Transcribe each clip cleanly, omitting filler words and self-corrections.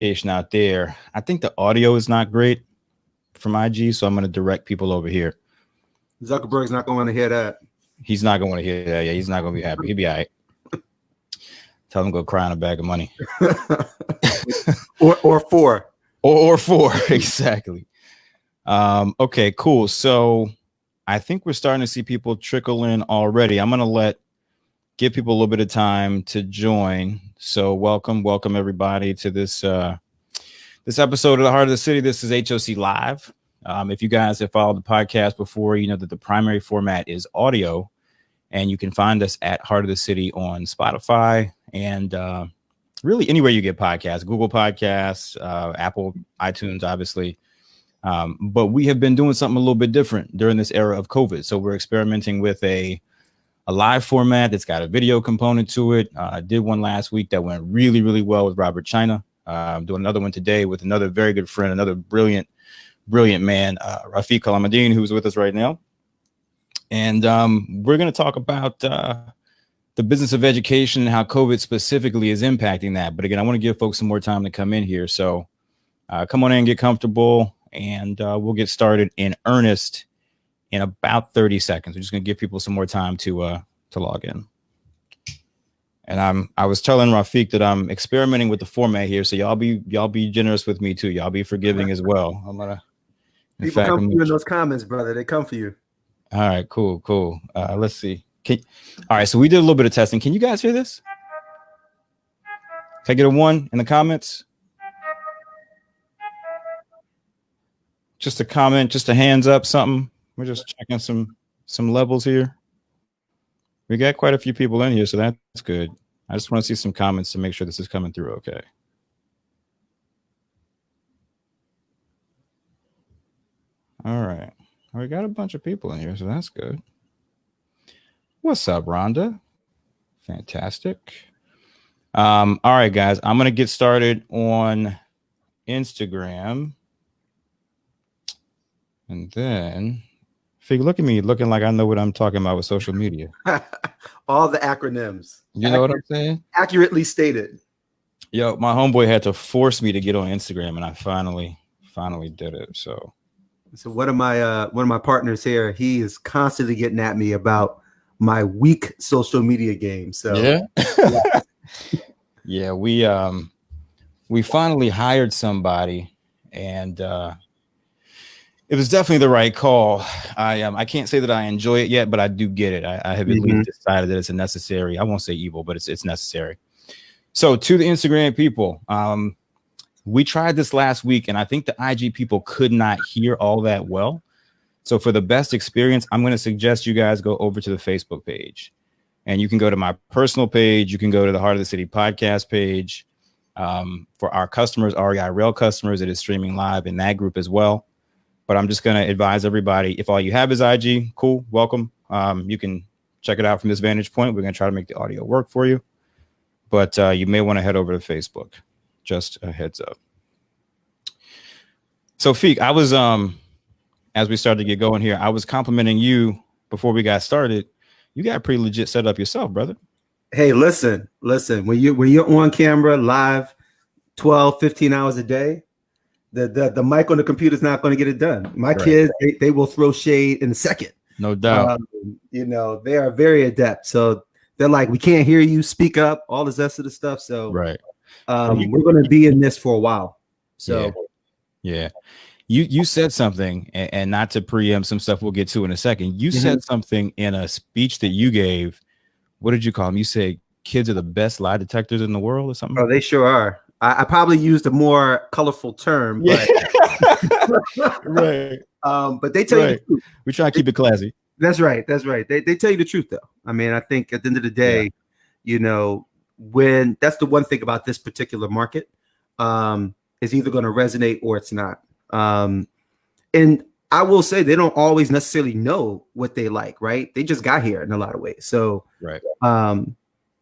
out there. I think the audio is not great from IG, so I'm going to direct people over here. Zuckerberg's not going to hear that. He's not going to hear that. Yeah, he's not going to be happy. He'll be all right. Tell him to go cry on a bag of money. or four. Or four, exactly. Okay, cool. So I think we're starting to see people trickle in already. I'm going to give people a little bit of time to join. So welcome everybody to this episode of the Heart of the City. This is HOC Live. If you guys have followed the podcast before, you know that the primary format is audio, and you can find us at Heart of the City on Spotify and really anywhere you get podcasts, Google Podcasts, Apple, iTunes, obviously. But we have been doing something a little bit different during this era of COVID. So we're experimenting with a live format that's got a video component to it. I did one last week that went really, really well with Robert China. I'm doing another one today with another very good friend, another brilliant man, Rafiq Kalam, who's with us right now. And we're going to talk about the business of education and how COVID specifically is impacting that. But again, I want to give folks some more time to come in here. So come on in, get comfortable, and we'll get started in earnest in about 30 seconds. We're just going to give people some more time to log in. And I was telling Rafiq that I'm experimenting with the format here, so y'all be generous with me too. Y'all be forgiving as well. I'm gonna. People come for you in those comments, brother. They come for you. All right, cool. Let's see. All right, so we did a little bit of testing. Can you guys hear this? Can I get a 1 in the comments? Just a comment, just a hands up, something. We're just checking some levels here. We got quite a few people in here, so that's good. I just want to see some comments to make sure this is coming through okay. All right. We got a bunch of people in here, so that's good. What's up, Rhonda? Fantastic. All right, guys. I'm going to get started on Instagram. And then, Fig, look at me looking like I know what I'm talking about with social media. All the acronyms. You know what I'm saying? Accurately stated. Yo, my homeboy had to force me to get on Instagram, and I finally did it. So one of my partners here, he is constantly getting at me about my weak social media game. So yeah. Yeah, we finally hired somebody, and it was definitely the right call. I can't say that I enjoy it yet, but I do get it. I have at least decided that it's a necessary. I won't say evil, but it's necessary. So to the Instagram people, we tried this last week, and I think the IG people could not hear all that well. So for the best experience, I'm going to suggest you guys go over to the Facebook page, and you can go to my personal page. You can go to the Heart of the City podcast page. For our customers, REI Rail customers, it is streaming live in that group as well. But I'm just going to advise everybody, if all you have is IG, cool, welcome. You can check it out from this vantage point. We're going to try to make the audio work for you. But you may want to head over to Facebook. Just a heads up. So, Feek, I was, as we started to get going here, I was complimenting you before we got started. You got a pretty legit setup yourself, brother. Hey, listen. When you're on camera live 12, 15 hours a day, the mic on the computer is not going to get it done. My kids, they will throw shade in a second. No doubt. They are very adept. So they're like, we can't hear you, speak up, all this rest of the stuff. So we're going to be in this for a while. So yeah. You said something, and not to preempt some stuff we'll get to in a second. You said something in a speech that you gave. What did you call them? You said kids are the best lie detectors in the world or something? Oh, they sure are. I probably used a more colorful term, but right. But they tell you the truth. We try to keep it classy. That's right. They tell you the truth, though. I mean, I think at the end of the day, when that's the one thing about this particular market, is either going to resonate or it's not. And I will say they don't always necessarily know what they like, right? They just got here in a lot of ways. So,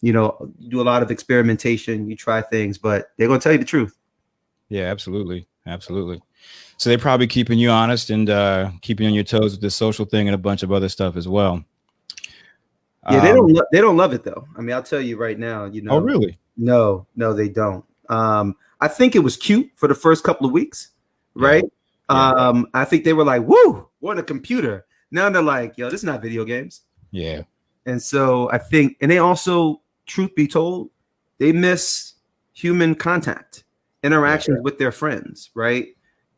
you do a lot of experimentation, you try things, but they're going to tell you the truth. Yeah, absolutely. So they're probably keeping you honest and keeping you on your toes with this social thing and a bunch of other stuff as well. Yeah, they don't love it though. I mean, I'll tell you right now, Oh, really? No, they don't. I think it was cute for the first couple of weeks, right? I think they were like, woo, we're on a computer. Now they're like, yo, this is not video games. Yeah. And so I think, and they also, truth be told, they miss human contact, interactions with their friends, right?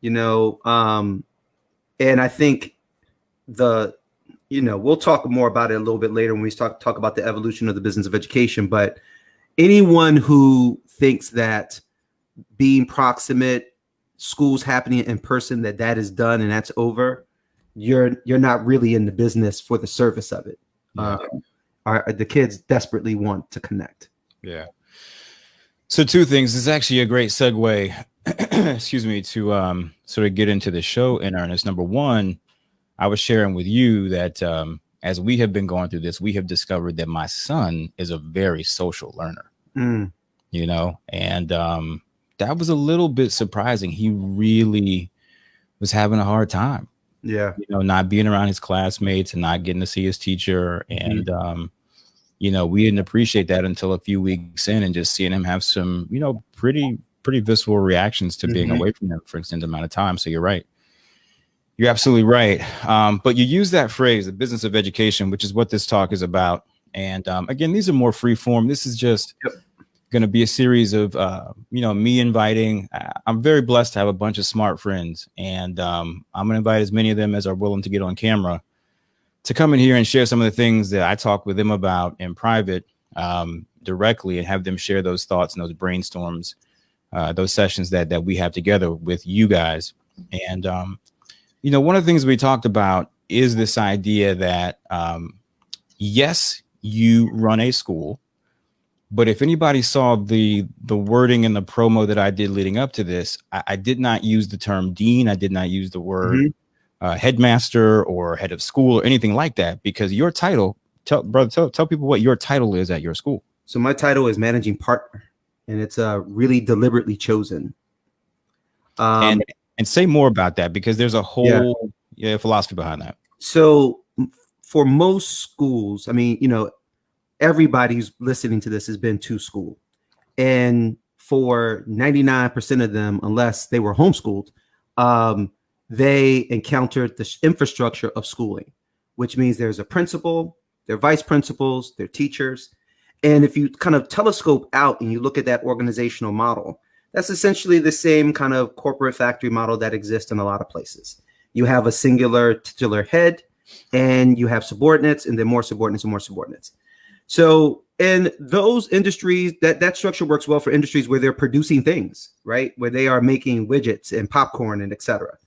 And I think we'll talk more about it a little bit later when we talk about the evolution of the business of education. But anyone who thinks that being proximate, schools happening in person, that is done and that's over, you're not really in the business for the service of it. The kids desperately want to connect. Yeah. So two things. This is actually a great segue, excuse me, to sort of get into the show in earnest. Number one, I was sharing with you that as we have been going through this, we have discovered that my son is a very social learner, and that was a little bit surprising. He really was having a hard time. Yeah. Not being around his classmates and not getting to see his teacher. And, we didn't appreciate that until a few weeks in, and just seeing him have some, pretty visceral reactions to being away from them for an extended amount of time. So you're right. You're absolutely right. But you use that phrase, the business of education, which is what this talk is about. And again, these are more free form. This is just going to be a series of, me inviting. I'm very blessed to have a bunch of smart friends, and I'm going to invite as many of them as are willing to get on camera to come in here and share some of the things that I talk with them about in private directly, and have them share those thoughts and those brainstorms, those sessions that we have together with you guys. And, one of the things we talked about is this idea that, yes, you run a school. But if anybody saw the wording in the promo that I did leading up to this, I did not use the term dean. I did not use the word headmaster or head of school or anything like that, because your title, tell people what your title is at your school. So my title is managing partner, and it's really deliberately chosen. And say more about that, because there's a whole philosophy behind that. So for most schools, I mean, everybody who's listening to this has been to school. And for 99% of them, unless they were homeschooled, they encountered the infrastructure of schooling, which means there's a principal, there are vice principals, there are teachers. And if you kind of telescope out and you look at that organizational model, that's essentially the same kind of corporate factory model that exists in a lot of places. You have a singular titular head, and you have subordinates, and then more subordinates and more subordinates. So in those industries, that structure works well for industries where they're producing things, right? Where they are making widgets and popcorn and et cetera.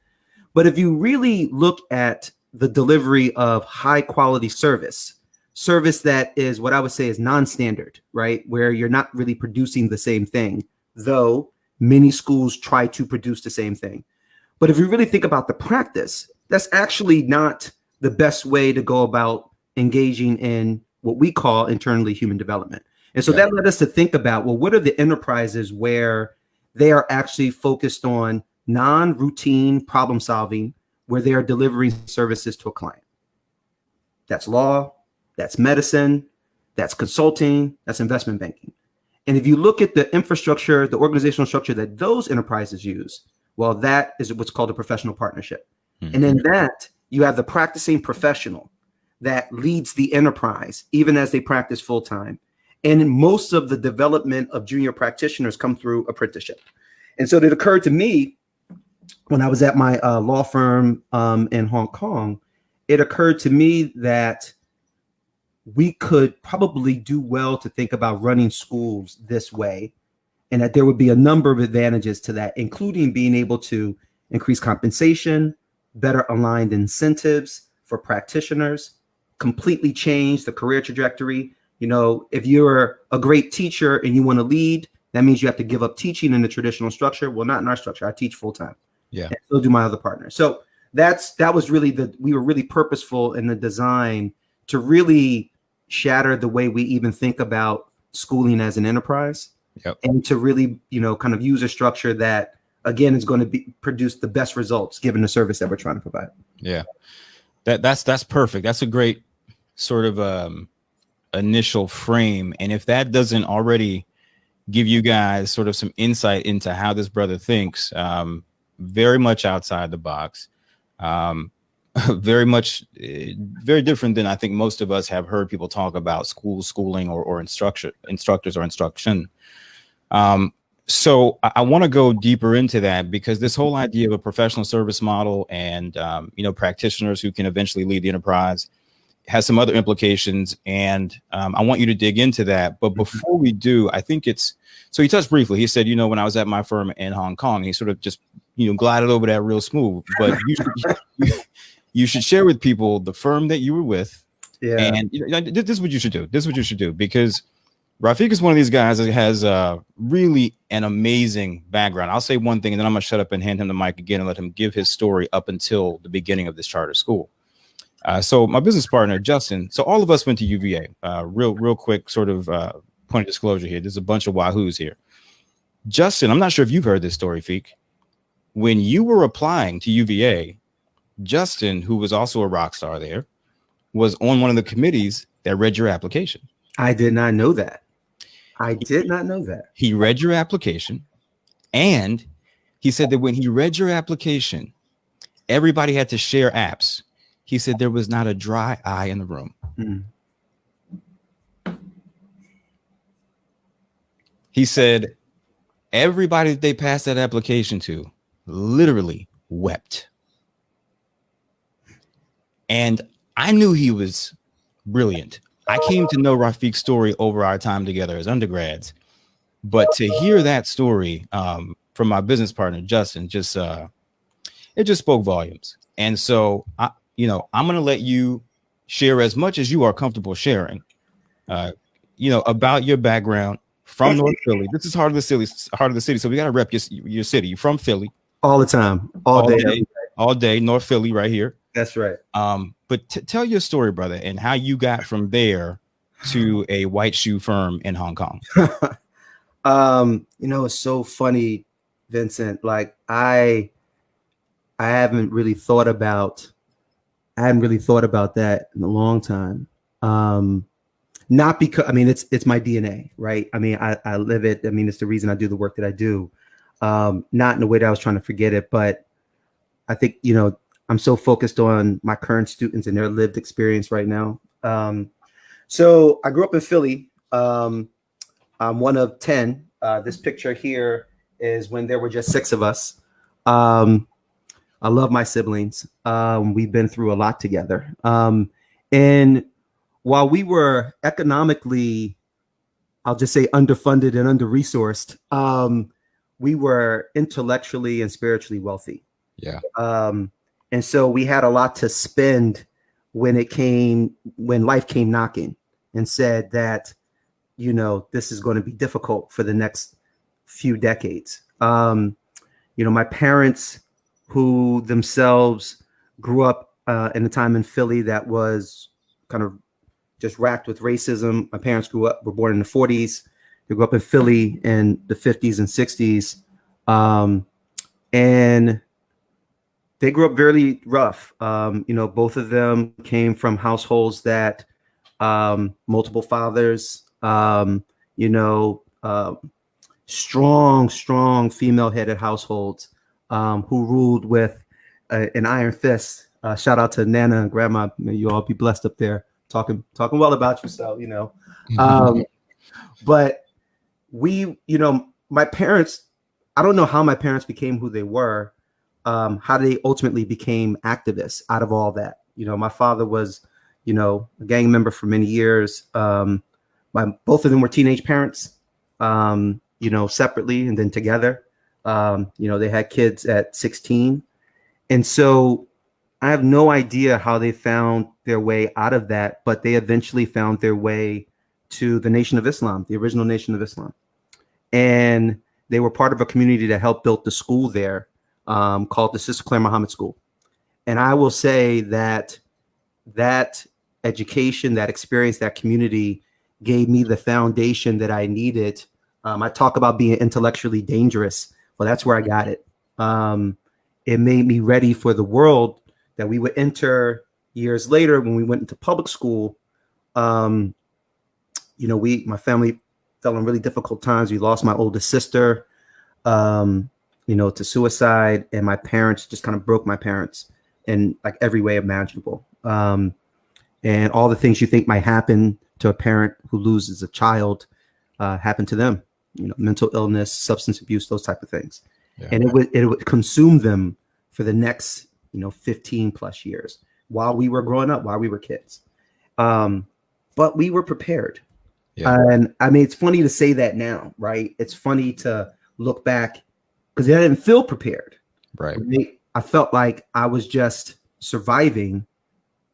But if you really look at the delivery of high quality service that is what I would say is non-standard, right? Where you're not really producing the same thing, though many schools try to produce the same thing. But if you really think about the practice, that's actually not the best way to go about engaging in what we call internally human development. And so that led us to think about, well, what are the enterprises where they are actually focused on non-routine problem solving, where they are delivering services to a client? That's law, that's medicine, that's consulting, that's investment banking. And if you look at the infrastructure, the organizational structure that those enterprises use, well, that is what's called a professional partnership. And in that, you have the practicing professional that leads the enterprise, even as they practice full time. And most of the development of junior practitioners come through apprenticeship. And so it occurred to me when I was at my law firm in Hong Kong, it occurred to me that we could probably do well to think about running schools this way, and that there would be a number of advantages to that, including being able to increase compensation, better aligned incentives for practitioners, completely change the career trajectory. If you're a great teacher and you want to lead, that means you have to give up teaching in the traditional structure. Well, not in our structure. I teach full time. Yeah. And so do my other partners. So that was really we were really purposeful in the design to really shatter the way we even think about schooling as an enterprise. Yep. And to really, kind of use a structure that, again, is going to produce the best results given the service that we're trying to provide. Yeah, that's perfect. That's a great sort of initial frame. And if that doesn't already give you guys sort of some insight into how this brother thinks. Very much outside the box. Very much, very different than I think most of us have heard people talk about schooling, or instructors or instruction. So I want to go deeper into that, because this whole idea of a professional service model and, practitioners who can eventually lead the enterprise has some other implications. And I want you to dig into that. But before we do, I think so he touched briefly. He said, when I was at my firm in Hong Kong, he sort of just, glided over that real smooth. But you should share with people the firm that you were with. Yeah. And this is what you should do. This is what you should do, because Rafiq is one of these guys that has really an amazing background. I'll say one thing, and then I'm going to shut up and hand him the mic again and let him give his story up until the beginning of this charter school. So my business partner, Justin, so all of us went to UVA. Real quick sort of point of disclosure here. There's a bunch of wahoos here. Justin, I'm not sure if you've heard this story, Feek. When you were applying to UVA, Justin, who was also a rock star there, was on one of the committees that read your application. I did not know that. I did not know that. He read your application, and he said that when he read your application, everybody had to share apps. He said there was not a dry eye in the room. He said everybody that they passed that application to literally wept. And I knew he was brilliant. I came to know Rafiq's story over our time together as undergrads, but to hear that story from my business partner Justin, it just spoke volumes. And so I'm going to let you share as much as you are comfortable sharing, about your background from North Philly. This is heart of the city. So we got to rep your city. You're from Philly all the time, all day, North Philly, right here. That's right. But tell your story, brother, and how you got from there to a white shoe firm in Hong Kong. It's so funny, Vincent. Like I hadn't really thought about that in a long time. Not because, it's my DNA, right? I live it. It's the reason I do the work that I do. Not in the way that I was trying to forget it, but I think, I'm so focused on my current students and their lived experience right now. So I grew up in Philly. I'm one of 10. This picture here is when there were just 6 of us. I love my siblings. We've been through a lot together. And while we were economically, I'll just say underfunded and under-resourced, we were intellectually and spiritually wealthy. Yeah. And so we had a lot to spend when life came knocking and said that, this is going to be difficult for the next few decades. My parents, who themselves grew up in a time in Philly that was kind of just racked with racism. My parents were born in the 40s. They grew up in Philly in the 50s and 60s. And they grew up very rough. Both of them came from households that multiple fathers, strong female-headed households who ruled with an iron fist. Shout out to Nana and Grandma. May you all be blessed up there, talking well about yourself. But we, my parents. I don't know how my parents became who they were. How they ultimately became activists out of all that. My father was, a gang member for many years. Both of them were teenage parents, separately and then together. They had kids at 16. And so I have no idea how they found their way out of that, but they eventually found their way to the Nation of Islam, the original Nation of Islam. And they were part of a community that helped build the school there, called the Sister Claire Muhammad School. And I will say that education, that experience, that community gave me the foundation that I needed. I talk about being intellectually dangerous. Well, that's where I got it. It made me ready for the world that we would enter years later when we went into public school. My family fell in really difficult times. We lost my oldest sister, to suicide, and my parents just kind of broke my parents in like every way imaginable. And all the things you think might happen to a parent who loses a child happened to them. Mental illness, substance abuse, those type of things. Yeah. And it would consume them for the next 15 plus years while we were growing up, while we were kids. But we were prepared. Yeah. And I mean, it's funny to say that now, right? It's funny to look back because I didn't feel prepared. Right. I felt like I was just surviving.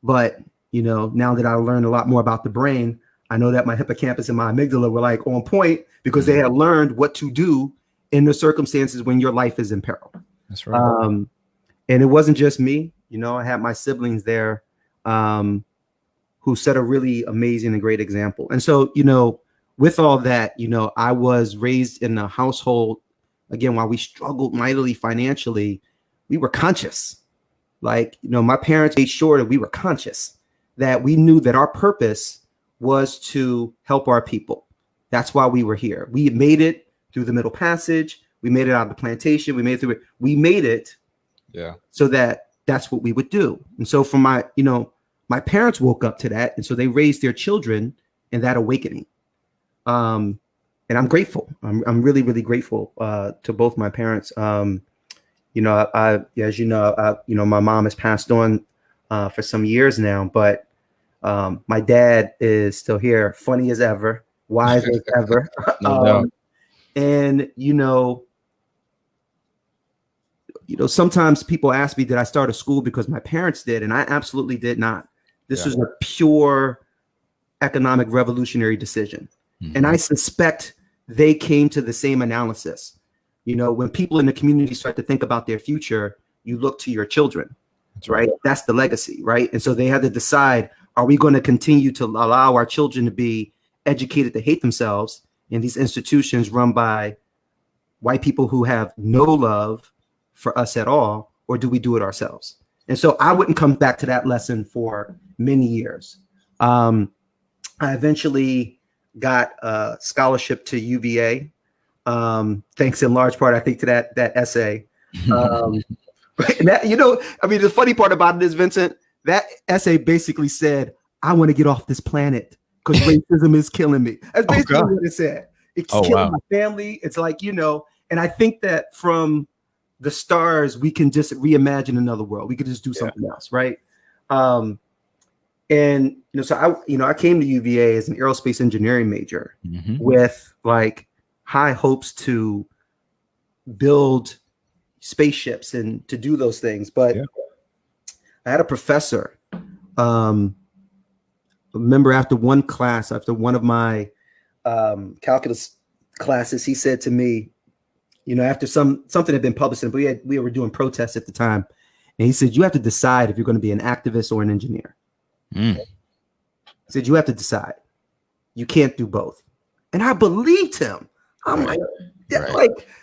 But, now that I learned a lot more about the brain, I know that my hippocampus and my amygdala were like on point because they had learned what to do in the circumstances when your life is in peril. That's right. And it wasn't just me. I had my siblings there who set a really amazing and great example. And so, with all that, I was raised in a household, again, while we struggled mightily financially, we were conscious. Like, my parents made sure that we were conscious, that we knew that our purpose was to help our people. That's why we were here. We made it through the Middle Passage. We made it out of the plantation. We made it through it. We made it. Yeah. So that's what we would do. And so for my parents woke up to that. And so they raised their children in that awakening. And I'm grateful. I'm really, really grateful to both my parents. As my mom has passed on for some years now, but my dad is still here, funny as ever, wise as ever. And sometimes people ask me, did I start a school because my parents did? And I absolutely did not. This was a pure economic revolutionary decision. Mm-hmm. And I suspect they came to the same analysis. When people in the community start to think about their future, you look to your children. That's right. That's the legacy, right? And so they had to decide, are we going to continue to allow our children to be educated to hate themselves in these institutions run by white people who have no love for us at all, or do we do it ourselves? And so I wouldn't come back to that lesson for many years. I eventually got a scholarship to UVA, thanks in large part, I think, to that essay. And that, the funny part about it is, Vincent, that essay basically said, I want to get off this planet because racism is killing me. That's basically what it said. It's killing my family. It's like, and I think that from the stars, we can just reimagine another world. We could just do something else, right? So I came to UVA as an aerospace engineering major with like high hopes to build spaceships and to do those things. But I had a professor, remember after one class, after one of my calculus classes, he said to me, after something had been published, and we were doing protests at the time, and he said, you have to decide if you're going to be an activist or an engineer. He said, you have to decide. You can't do both. And I believed him. I'm like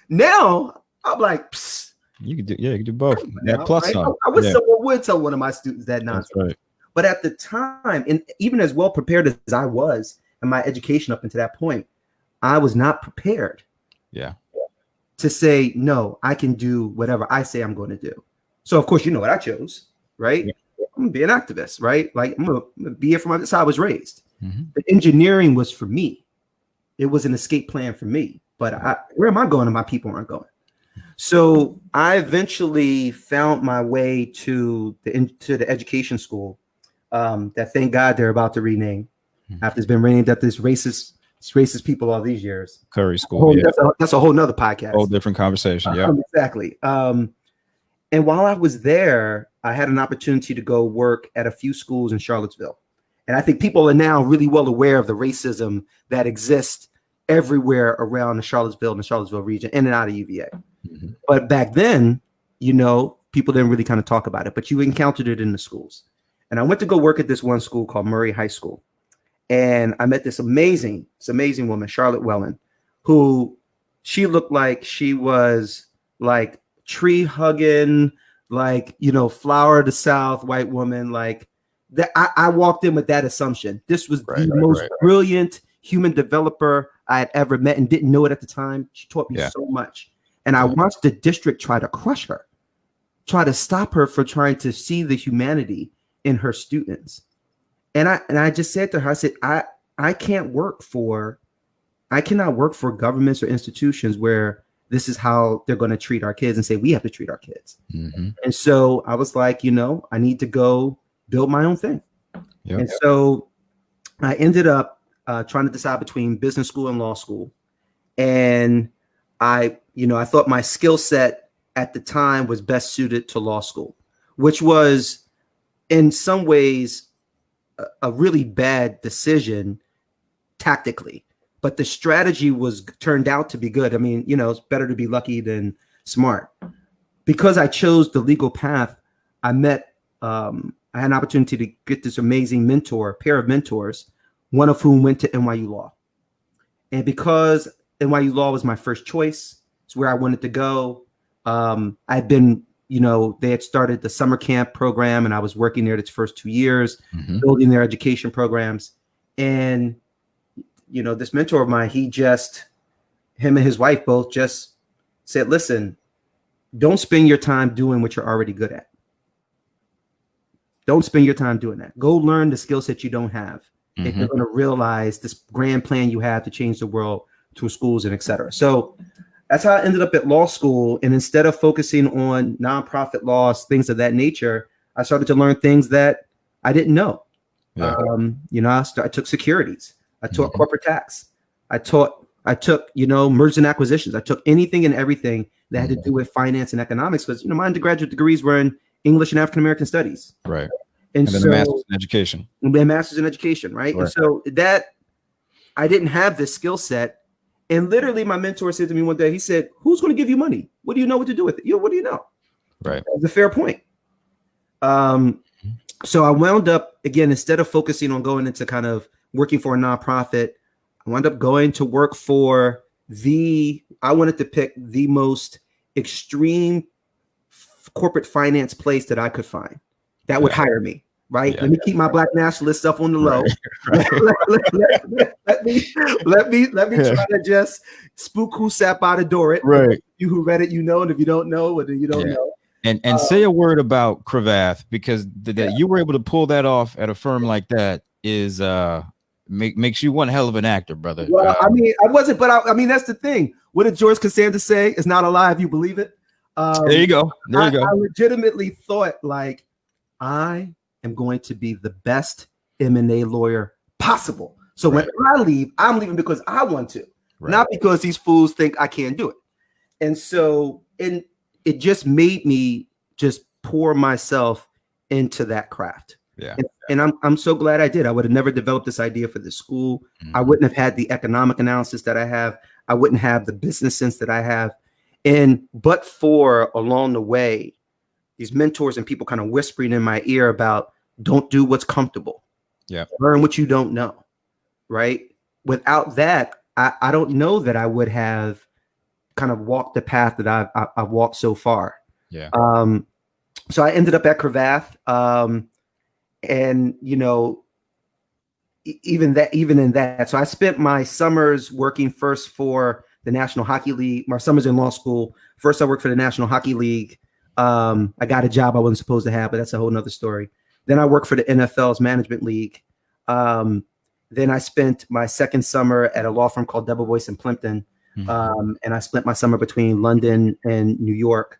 now I'm like, psst. You can do both. Yeah, plus right? I wish someone would tell one of my students that nonsense. Right. But at the time, and even as well prepared as I was in my education up until that point, I was not prepared. Yeah. To say, no, I can do whatever I say I'm going to do. So, of course, you know what I chose, right? Yeah. I'm going to be an activist, right? Like, I'm going to be here that's how I was raised. The engineering was for me. It was an escape plan for me. But where am I going if my people aren't going? So I eventually found my way to the education school that, thank God, they're about to rename after it's been renamed after this racist people all these years. Curry School. That's a whole nother podcast. Whole different conversation. Yeah, exactly. And while I was there, I had an opportunity to go work at a few schools in Charlottesville. And I think people are now really well aware of the racism that exists everywhere around the Charlottesville and the Charlottesville region, in and out of UVA. But back then, people didn't really kind of talk about it, but you encountered it in the schools. And I went to go work at this one school called Murray High School. And I met this amazing woman, Charlotte Wellen, who she looked like she was like tree hugging, like, flower of the South, white woman. Like that. I walked in with that assumption. This was the most brilliant human developer I had ever met and didn't know it at the time. She taught me so much. And I watched the district try to crush her, try to stop her for trying to see the humanity in her students. And I just said to her, I said, I cannot work for governments or institutions where this is how they're going to treat our kids and say we have to treat our kids. Mm-hmm. And so I was like, I need to go build my own thing. Yep. And so I ended up trying to decide between business school and law school. And I thought my skill set at the time was best suited to law school, which was in some ways a really bad decision tactically. But the strategy turned out to be good. I mean, it's better to be lucky than smart. Because I chose the legal path, I had an opportunity to get this amazing pair of mentors, one of whom went to NYU Law. And because NYU Law was my first choice, it's where I wanted to go. I'd been, they had started the summer camp program, and I was working there its first 2 years, building their education programs. And this mentor of mine, him and his wife both just said, listen, don't spend your time doing what you're already good at. Don't spend your time doing that. Go learn the skill set you don't have. If you're going to realize this grand plan you have to change the world through schools and et cetera. So that's how I ended up at law school. And instead of focusing on nonprofit laws, things of that nature, I started to learn things that I didn't know. Yeah. I took securities. I taught corporate tax. I took, mergers and acquisitions. I took anything and everything that had to do with finance and economics because, my undergraduate degrees were in English and African-American studies. Right. And then so, a master's in education. Master's in education, right? And so that I didn't have this skill set. And literally my mentor said to me one day, he said, who's going to give you money? What do you know what to do with it? What do you know? Right. That's a fair point. So I wound up, again, instead of focusing on going into kind of working for a nonprofit, I wound up going to work for I wanted to pick the most extreme corporate finance place that I could find that would hire me. Right. Yeah. Let me keep my black nationalist stuff on the low. Right. let me try to just spook who sat by the door. Right. You who read it, and if you don't know, then you don't know. And say a word about Cravath, because that you were able to pull that off at a firm like that is makes you one hell of an actor, brother. Well, I wasn't, but I mean, that's the thing. What did George Costanza say? It's not a lie if you believe it. There you go. I legitimately thought I am going to be the best M&A lawyer possible. So when I leave, I'm leaving because I want to, not because these fools think I can't do it. And so, it just made me just pour myself into that craft. Yeah. And I'm so glad I did. I would have never developed this idea for this school. I wouldn't have had the economic analysis that I have. I wouldn't have the business sense that I have. But for along the way, these mentors and people kind of whispering in my ear about don't do what's comfortable. Yeah. Learn what you don't know. Right. Without that, I don't know that I would have kind of walked the path that I've walked so far. Yeah. So I ended up at Cravath. And even in that, so I spent my summers working first for the National Hockey League. My summers in law school. First, I worked for the National Hockey League. I got a job I wasn't supposed to have, but that's a whole nother story. Then I worked for the NFL's Management League. Then I spent my second summer at a law firm called Debevoise in Plimpton. And I split my summer between London and New York.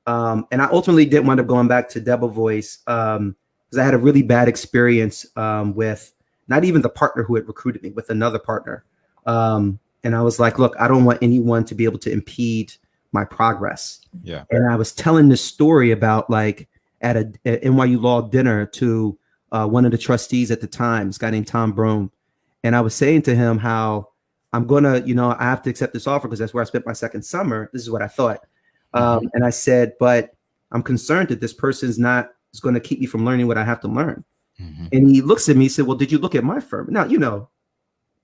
And I ultimately did wind up going back to Debevoise because I had a really bad experience with not even the partner who had recruited me, with another partner. And I was like, look, I don't want anyone to be able to impede my progress. Yeah. And I was telling this story about at a NYU Law dinner to one of the trustees at the time, this guy named Tom Brome. And I was saying to him how I'm going to, I have to accept this offer because that's where I spent my second summer. This is what I thought. And I said, but I'm concerned that this person's is going to keep me from learning what I have to learn. And he looks at me and said, well, did you look at my firm? Now,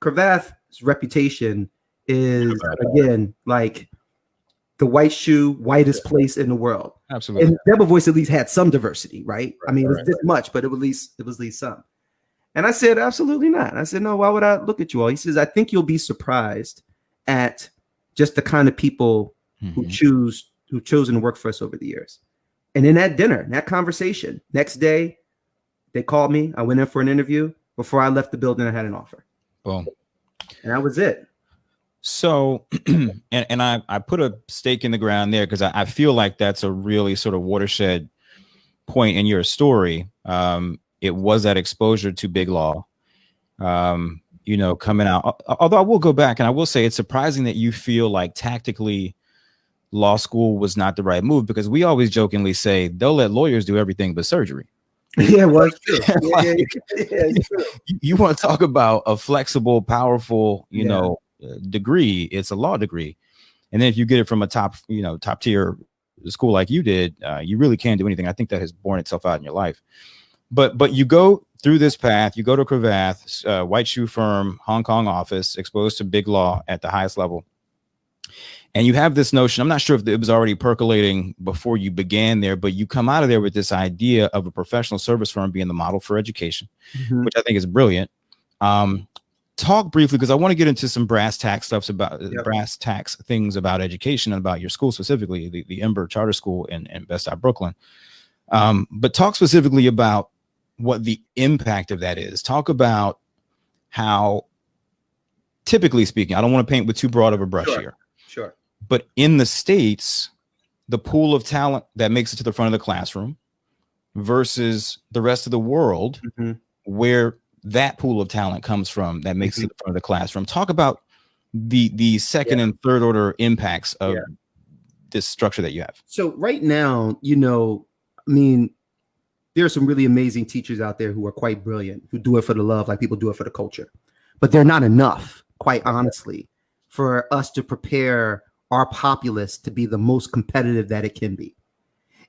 Cravath's reputation is, again, like the whitest place in the world. Absolutely. And Debevoise at least had some diversity, right? I mean, it was this much, but it was at least some. And I said, absolutely not. I said, no, why would I look at you all? He says, I think you'll be surprised at just the kind of people who've chosen to work for us over the years. And in that dinner, that conversation, next day, they called me. I went in for an interview. Before I left the building, I had an offer. Boom. And that was it. So, and I put a stake in the ground there because I feel like that's a really sort of watershed point in your story. It was that exposure to big law, coming out. Although I will go back and I will say it's surprising that you feel like tactically law school was not the right move, because we always jokingly say they'll let lawyers do everything but surgery. Yeah, well, it's true. It's true. You want to talk about a flexible, powerful, degree? It's a law degree, and then if you get it from a top tier school like you did, you really can't do anything. I think that has borne itself out in your life. But you go through this path. You go to Cravath, white shoe firm, Hong Kong office, exposed to big law at the highest level. And you have this notion, I'm not sure if it was already percolating before you began there, but you come out of there with this idea of a professional service firm being the model for education, which I think is brilliant. Talk briefly, because I want to get into some brass tacks things about education and about your school specifically, the Ember Charter School in Bedstuy Brooklyn. But talk specifically about what the impact of that is. Talk about how, typically speaking, I don't want to paint with too broad of a brush here. Sure. But in the States, the pool of talent that makes it to the front of the classroom versus the rest of the world, where that pool of talent comes from that makes it to the front of the classroom. Talk about the second and third order impacts of this structure that you have. So right now, there are some really amazing teachers out there who are quite brilliant, who do it for the love, like people do it for the culture. But they're not enough, quite honestly, for us to prepare our populace to be the most competitive that it can be.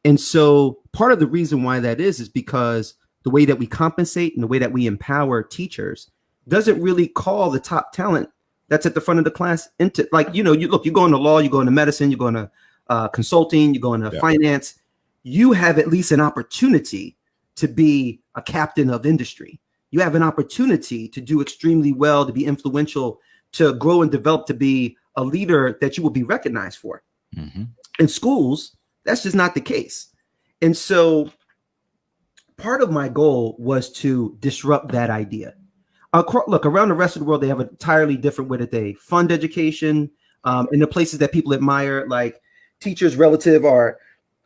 And so part of the reason why that is because the way that we compensate and the way that we empower teachers doesn't really call the top talent that's at the front of the class into, you go into law, you go into medicine, you go into consulting, you go into finance. You have at least an opportunity to be a captain of industry. You have an opportunity to do extremely well, to be influential, to grow and develop, to be a leader that you will be recognized for. In schools, that's just not the case. And so part of my goal was to disrupt that idea. Look, around the rest of the world, they have an entirely different way that they fund education. In the places that people admire, like teachers relative are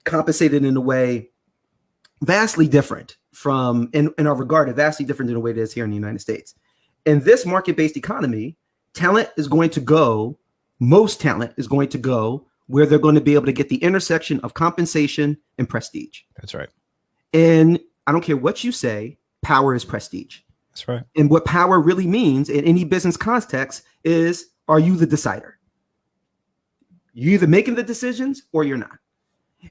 compensated in a way vastly different from, and are regarded vastly different than the way it is here in the United States. In this market-based economy, most talent is going to go where they're going to be able to get the intersection of compensation and prestige. That's right. And I don't care what you say, power is prestige. That's right. And what power really means in any business context is, are you the decider? You're either making the decisions or you're not.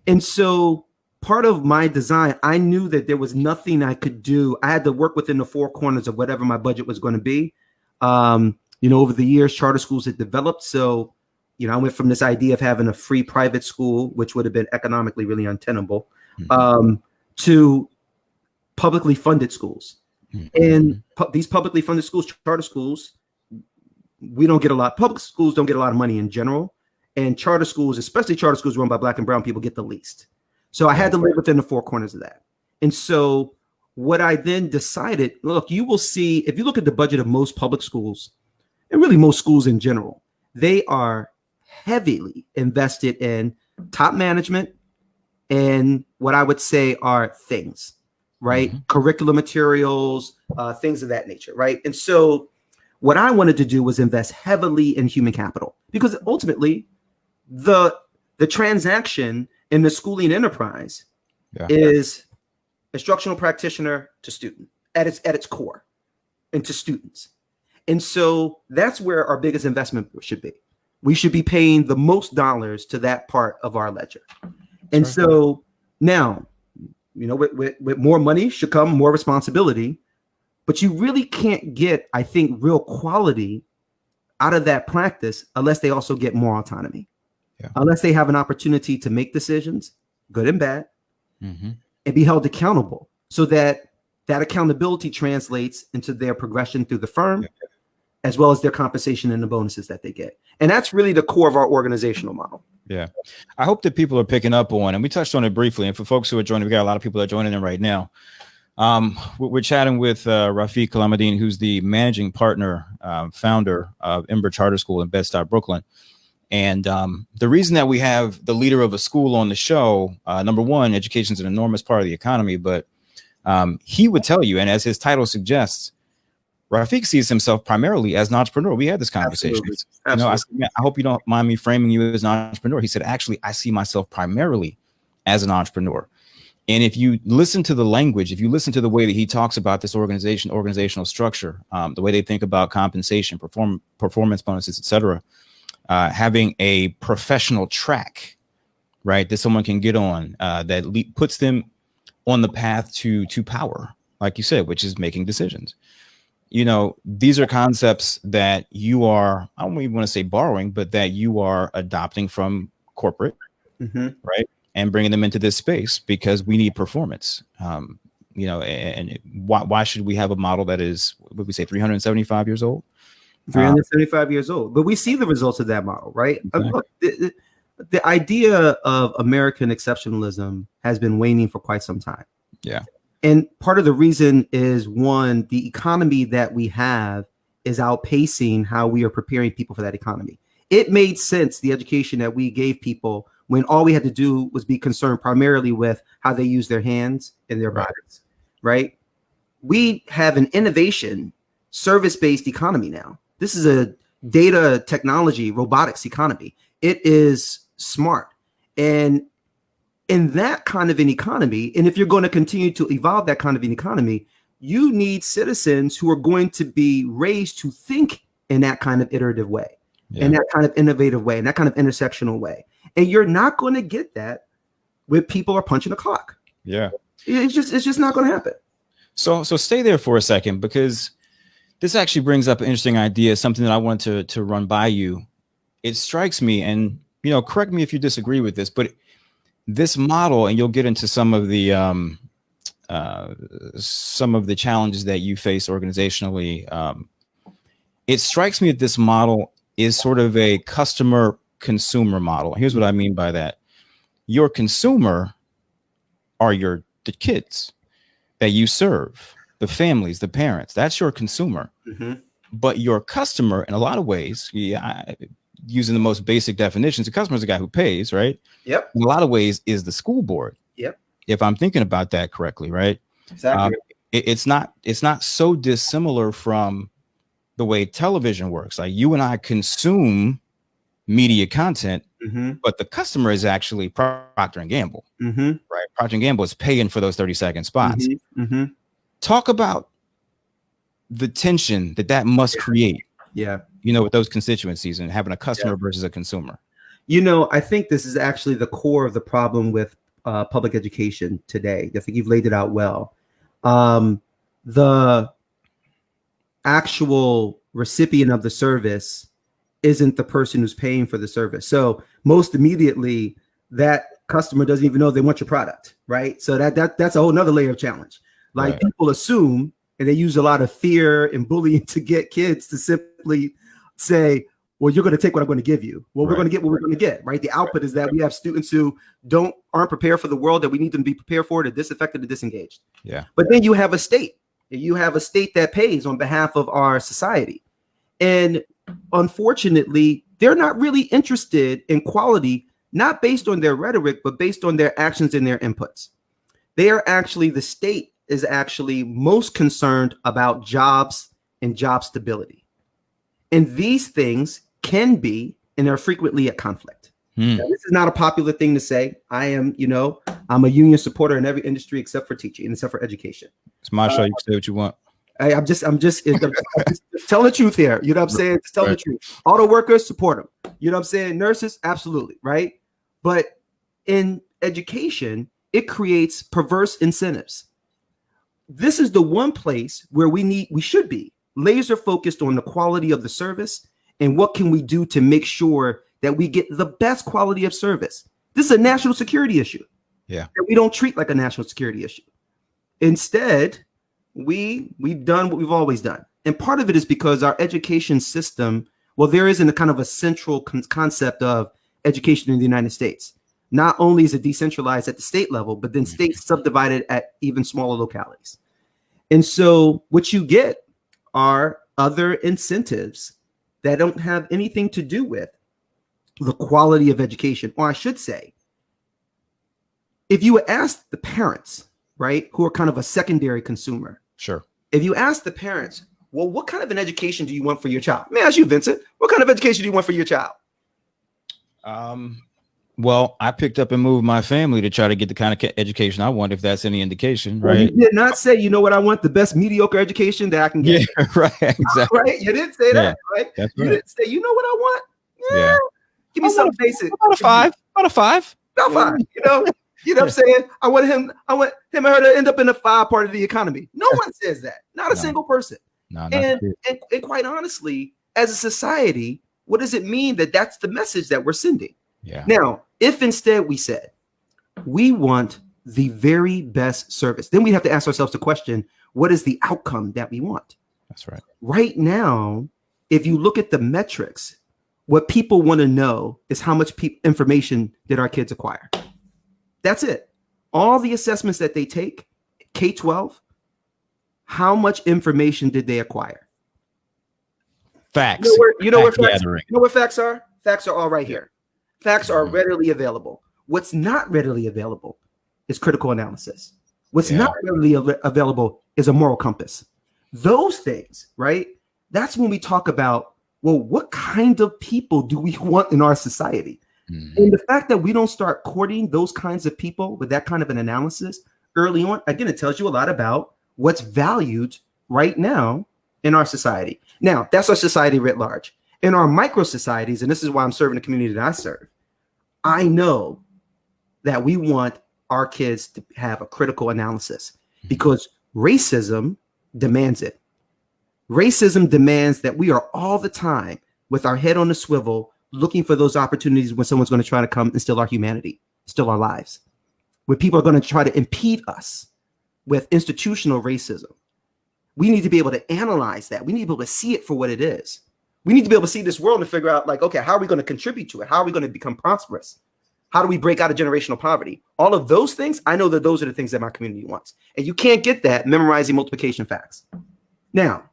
And so part of my design, I knew that there was nothing I could do. I had to work within the four corners of whatever my budget was going to be. Over the years, charter schools had developed. So, I went from this idea of having a free private school, which would have been economically really untenable, to publicly funded schools. And these publicly funded schools, charter schools, public schools don't get a lot of money in general. And charter schools, especially charter schools run by Black and brown people, get the least. So I had to live within the four corners of that. And so what I then decided, look, you will see, if you look at the budget of most public schools, and really most schools in general, they are heavily invested in top management and what I would say are things, right? Curriculum materials, things of that nature, right? And so what I wanted to do was invest heavily in human capital, because ultimately the transaction in the schooling enterprise is instructional practitioner to student at its core, and to students. And so that's where our biggest investment should be. We should be paying the most dollars to that part of our ledger. And so now, with more money should come more responsibility, but you really can't get, I think, real quality out of that practice unless they also get more autonomy, unless they have an opportunity to make decisions, good and bad, and be held accountable, so that that accountability translates into their progression through the firm, as well as their compensation and the bonuses that they get. And that's really the core of our organizational model. Yeah. I hope that people are picking up on, and we touched on it briefly. And for folks who are joining, we got a lot of people that are joining in right now. We're chatting with Rafiq Kalam, who's the managing partner, founder of Ember Charter School in Bedstuy Brooklyn. And the reason that we have the leader of a school on the show, number one, education is an enormous part of the economy, but he would tell you, and as his title suggests, Rafiq sees himself primarily as an entrepreneur. We had this conversation. Absolutely. You know, I hope you don't mind me framing you as an entrepreneur. He said, actually, I see myself primarily as an entrepreneur. And if you listen to the language, if you listen to the way that he talks about this organizational structure, the way they think about compensation, performance bonuses, et cetera, having a professional track, right, that someone can get on that puts them on the path to power, like you said, which is making decisions. You know, these are concepts that you are, I don't even want to say borrowing, but that you are adopting from corporate, right? And bringing them into this space because we need performance. You know, and why should we have a model that is, what would we say, 375 years old? 375 years old. But we see the results of that model, right? Exactly. Look, the idea of American exceptionalism has been waning for quite some time. Yeah. And part of the reason is, one, the economy that we have is outpacing how we are preparing people for that economy. It made sense, the education that we gave people, when all we had to do was be concerned primarily with how they use their hands and their bodies, right? We have an innovation, service-based economy now. This is a data technology, robotics economy. It is smart. And in that kind of an economy, and if you're going to continue to evolve that kind of an economy, you need citizens who are going to be raised to think in that kind of iterative way, in that kind of innovative way, in that kind of intersectional way. And you're not going to get that with people are punching the clock. Yeah. It's just not going to happen. So stay there for a second, because this actually brings up an interesting idea, something that I wanted to run by you. It strikes me, and, you know, correct me if you disagree with this, but this model, and you'll get into some of the challenges that you face organizationally. It strikes me that this model is sort of a customer consumer model. Here's what I mean by that. Your consumer are the kids that you serve, the families, the parents. That's your consumer. But your customer, in a lot of ways, using the most basic definitions, the customer is the guy who pays, right? Yep. In a lot of ways is the school board. Yep. If I'm thinking about that correctly, right? Exactly. It's not so dissimilar from the way television works. Like, you and I consume media content, but the customer is actually Procter & Gamble, right? Procter & Gamble is paying for those 30-second spots. Talk about the tension that must create. Yeah. You know, with those constituencies and having a customer versus a consumer. You know, I think this is actually the core of the problem with public education today. I think you've laid it out well. The actual recipient of the service isn't the person who's paying for the service. So most immediately, that customer doesn't even know they want your product, right? So that's a whole nother layer of challenge. Like, people assume, and they use a lot of fear and bullying to get kids to simply say, well, you're going to take what I'm going to give you. Well, we're going to get what we're going to get, right? The output is that we have students who aren't prepared for the world that we need them to be prepared for. They're disaffected and disengaged. Yeah. But then you have a state. You have a state that pays on behalf of our society. And unfortunately, they're not really interested in quality, not based on their rhetoric, but based on their actions and their inputs. The state is actually most concerned about jobs and job stability. And these things can be, and are frequently at conflict. Now, this is not a popular thing to say. I'm a union supporter in every industry except for teaching and except for education. It's my show. You can say what you want. I'm just telling the truth here. You know what I'm saying? Just telling the truth. Auto workers, support them. You know what I'm saying? Nurses, absolutely. Right. But in education, it creates perverse incentives. This is the one place where we should be laser focused on the quality of the service and what can we do to make sure that we get the best quality of service. This is a national security issue. Yeah. That we don't treat like a national security issue. Instead, we've done what we've always done. And part of it is because our education system, well, there isn't a kind of a central concept of education in the United States. Not only is it decentralized at the state level, but then states subdivided at even smaller localities. And so what you get are other incentives that don't have anything to do with the quality of education. Or I should say, if you ask the parents, right, who are kind of a secondary consumer. Sure. If you ask the parents, well, what kind of an education do you want for your child? Let me ask you, Vincent, what kind of education do you want for your child? Well, I picked up and moved my family to try to get the kind of education I want, if that's any indication, right? Well, you did not say, you know what, I want the best mediocre education that I can get. Yeah, right, exactly. Right? You didn't say that, right? That's You right. didn't say, you know what I want? Yeah. Give me something basic. About a five. About five. You know what I'm saying? I want him and her to end up in the 5 part of the economy. No one says that. Not a single person. No, and quite honestly, as a society, what does it mean that that's the message that we're sending? Yeah. Now, if instead we said, we want the very best service, then we have to ask ourselves the question, what is the outcome that we want? That's right. Right now, if you look at the metrics, what people want to know is how much information did our kids acquire? That's it. All the assessments that they take, K-12, how much information did they acquire? Facts. You know what facts are? Facts are all right here. Facts are readily available. What's not readily available is critical analysis. What's not readily available is a moral compass. Those things, right? That's when we talk about, well, what kind of people do we want in our society? And the fact that we don't start courting those kinds of people with that kind of an analysis early on, again, it tells you a lot about what's valued right now in our society. Now, that's our society writ large. In our micro societies, and this is why I'm serving the community that I serve, I know that we want our kids to have a critical analysis because racism demands it. Racism demands that we are all the time with our head on the swivel, looking for those opportunities when someone's going to try to come and steal our humanity, steal our lives, where people are going to try to impede us with institutional racism. We need to be able to analyze that. We need to be able to see it for what it is. We need to be able to see this world and figure out, like, okay, how are we going to contribute to it? How are we going to become prosperous? How do we break out of generational poverty? All of those things, I know that those are the things that my community wants. And you can't get that memorizing multiplication facts. Now,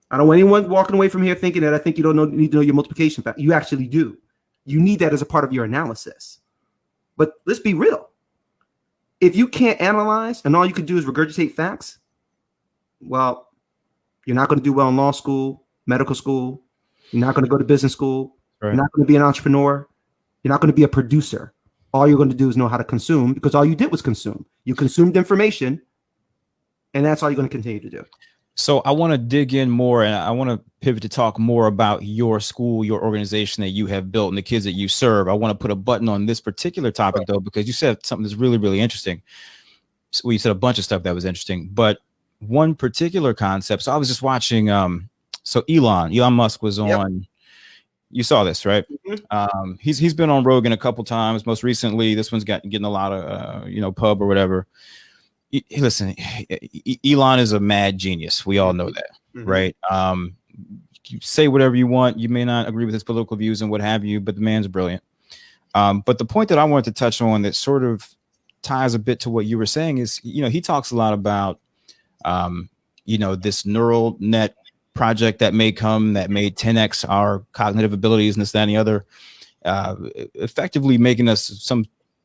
I don't want anyone walking away from here thinking that I think you don't need to know your multiplication fact. You actually do. You need that as a part of your analysis. But let's be real. If you can't analyze and all you can do is regurgitate facts, well, you're not going to do well in law school, medical school. You're not going to go to business school. Right. You're not going to be an entrepreneur. You're not going to be a producer. All you're going to do is know how to consume because all you did was consume. You consumed information, and that's all you're going to continue to do. So I want to dig in more, and I want to pivot to talk more about your school, your organization that you have built, and the kids that you serve. I want to put a button on this particular topic, though, because you said something that's really, really interesting. So you said a bunch of stuff that was interesting, but one particular concept. So I was just watching. So Elon Musk was on. You saw this, right? Mm-hmm. He's been on Rogan a couple times. Most recently, this one's getting a lot of pub or whatever. Listen, Elon is a mad genius. We all know that, right? You say whatever you want. You may not agree with his political views and what have you, but the man's brilliant. But the point that I wanted to touch on that sort of ties a bit to what you were saying is, he talks a lot about, this neural net project that may come that may 10x our cognitive abilities and this, that, and the other, effectively making us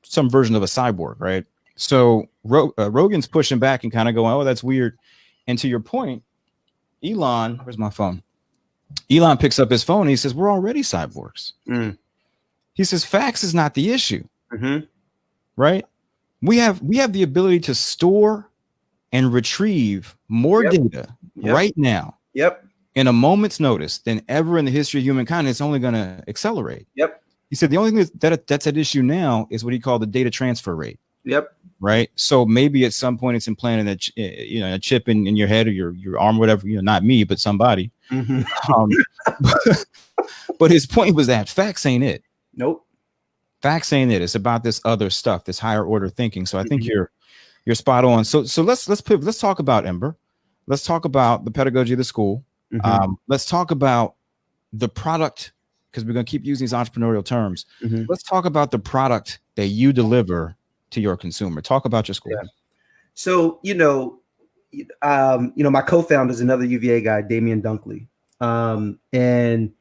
some version of a cyborg, right? So Rogan's pushing back and kind of going, oh, that's weird. And to your point, Elon, where's my phone? Elon picks up his phone and he says, we're already cyborgs. He says, facts is not the issue, right? We have the ability to store and retrieve more data right now in a moment's notice than ever in the history of humankind. It's only going to accelerate. He said the only thing that's at issue now is what he called the data transfer rate. Right. So maybe at some point it's implanted a chip in your head or your arm, whatever, not me, but somebody. But his point was that facts ain't it. Nope. Facts ain't it. It's about this other stuff, this higher order thinking. So I think you're spot on. So let's pivot. Let's talk about Ember. let's talk about the pedagogy of the school. Let's talk about the product, because we're going to keep using these entrepreneurial terms. Let's talk about the product that you deliver to your consumer. Talk about your school. Yeah. So, my co-founder is another UVA guy, Damian Dunkley. And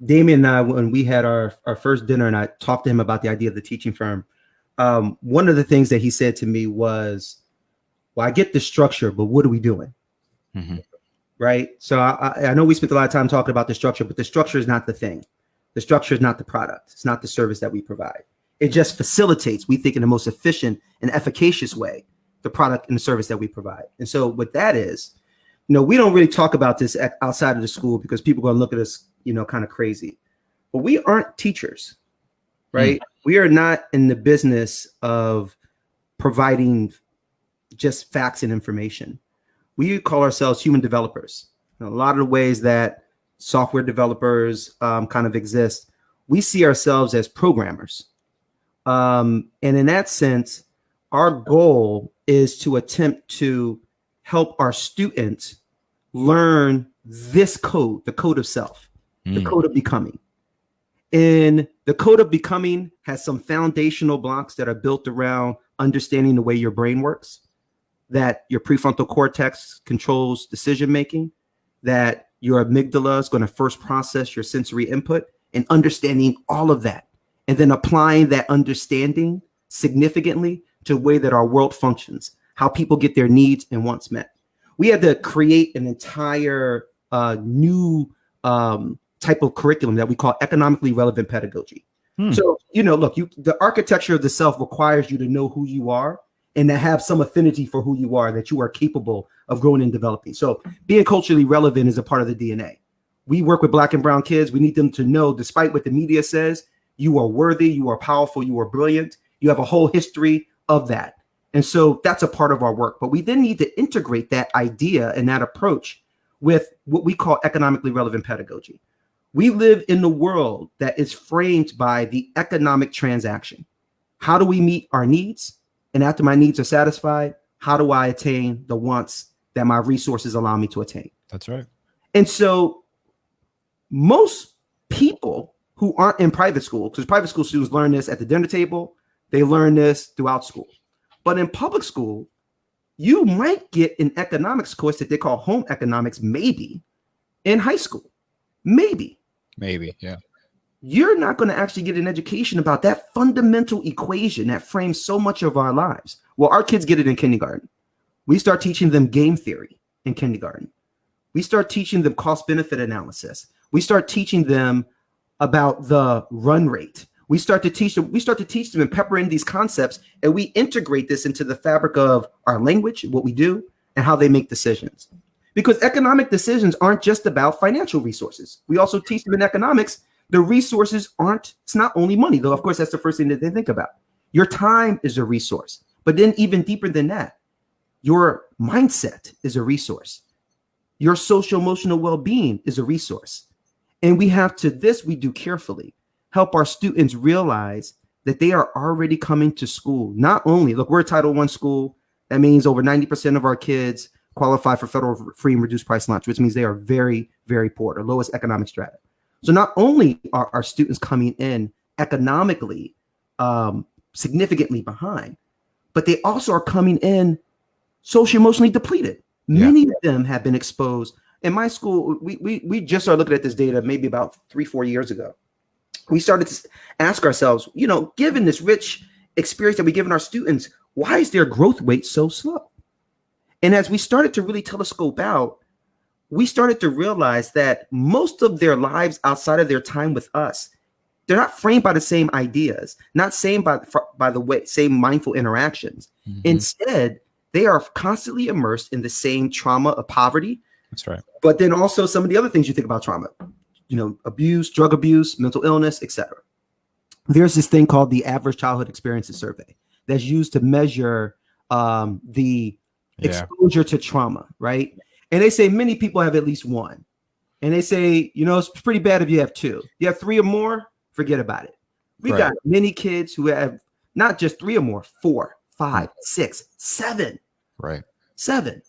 Damian and I, when we had our first dinner and I talked to him about the idea of the teaching firm, one of the things that he said to me was, well, I get the structure, but what are we doing? Right. So I know we spent a lot of time talking about the structure, but the structure is not the thing. The structure is not the product. It's not the service that we provide. It just facilitates, we think, in the most efficient and efficacious way, the product and the service that we provide. And so what that is, we don't really talk about this outside of the school because people are going to look at us, kind of crazy. But we aren't teachers, right? We are not in the business of providing just facts and information. We call ourselves human developers. A lot of the ways that software developers kind of exist, we see ourselves as programmers. And in that sense, our goal is to attempt to help our students learn this code, the code of self, the code of becoming. And the code of becoming has some foundational blocks that are built around understanding the way your brain works, that your prefrontal cortex controls decision making, that your amygdala is going to first process your sensory input, and understanding all of that, and then applying that understanding significantly to the way that our world functions, how people get their needs and wants met. We had to create an entire new type of curriculum that we call economically relevant pedagogy. So, look, the architecture of the self requires you to know who you are and to have some affinity for who you are, that you are capable of growing and developing. So being culturally relevant is a part of the DNA. We work with Black and brown kids. We need them to know, despite what the media says, you are worthy, you are powerful, you are brilliant. You have a whole history of that. And so that's a part of our work. But we then need to integrate that idea and that approach with what we call economically relevant pedagogy. We live in a world that is framed by the economic transaction. How do we meet our needs? And after my needs are satisfied, how do I attain the wants that my resources allow me to attain? That's right. And so most people who aren't in private school, because private school students learn this at the dinner table, they learn this throughout school. But in public school, you might get an economics course that they call home economics, maybe in high school. Maybe, yeah. You're not going to actually get an education about that fundamental equation that frames so much of our lives. Well, our kids get it in kindergarten. We start teaching them game theory in kindergarten. We start teaching them cost benefit analysis. We start teaching them about the run rate. We start to teach them and pepper in these concepts, and we integrate this into the fabric of our language, what we do, and how they make decisions. Because economic decisions aren't just about financial resources. We also teach them in economics, the resources it's not only money, though, of course, that's the first thing that they think about. Your time is a resource. But then even deeper than that, your mindset is a resource. Your social emotional well-being is a resource. And we do carefully, help our students realize that they are already coming to school. Not only, look, we're a Title I school. That means over 90% of our kids qualify for federal free and reduced price lunch, which means they are very, very poor, the lowest economic strata. So not only are our students coming in economically significantly behind, but they also are coming in socially emotionally depleted. Yeah. Many of them have been exposed. In my school, we just started looking at this data maybe about 3-4 years ago. We started to ask ourselves, given this rich experience that we've given our students, why is their growth rate so slow? And as we started to really telescope out, we started to realize that most of their lives outside of their time with us, they're not framed by the same ideas, not same by the way, same mindful interactions. Mm-hmm. Instead, they are constantly immersed in the same trauma of poverty. That's right. But then also some of the other things you think about trauma, abuse, drug abuse, mental illness, etc. There's this thing called the Average Childhood Experiences Survey that's used to measure the exposure to trauma, right? And they say many people have at least one. And they say, it's pretty bad if you have two. You have 3 or more, forget about it. We've got many kids who have not just 3 or more, 4, 5, 6, 7. Right. 7.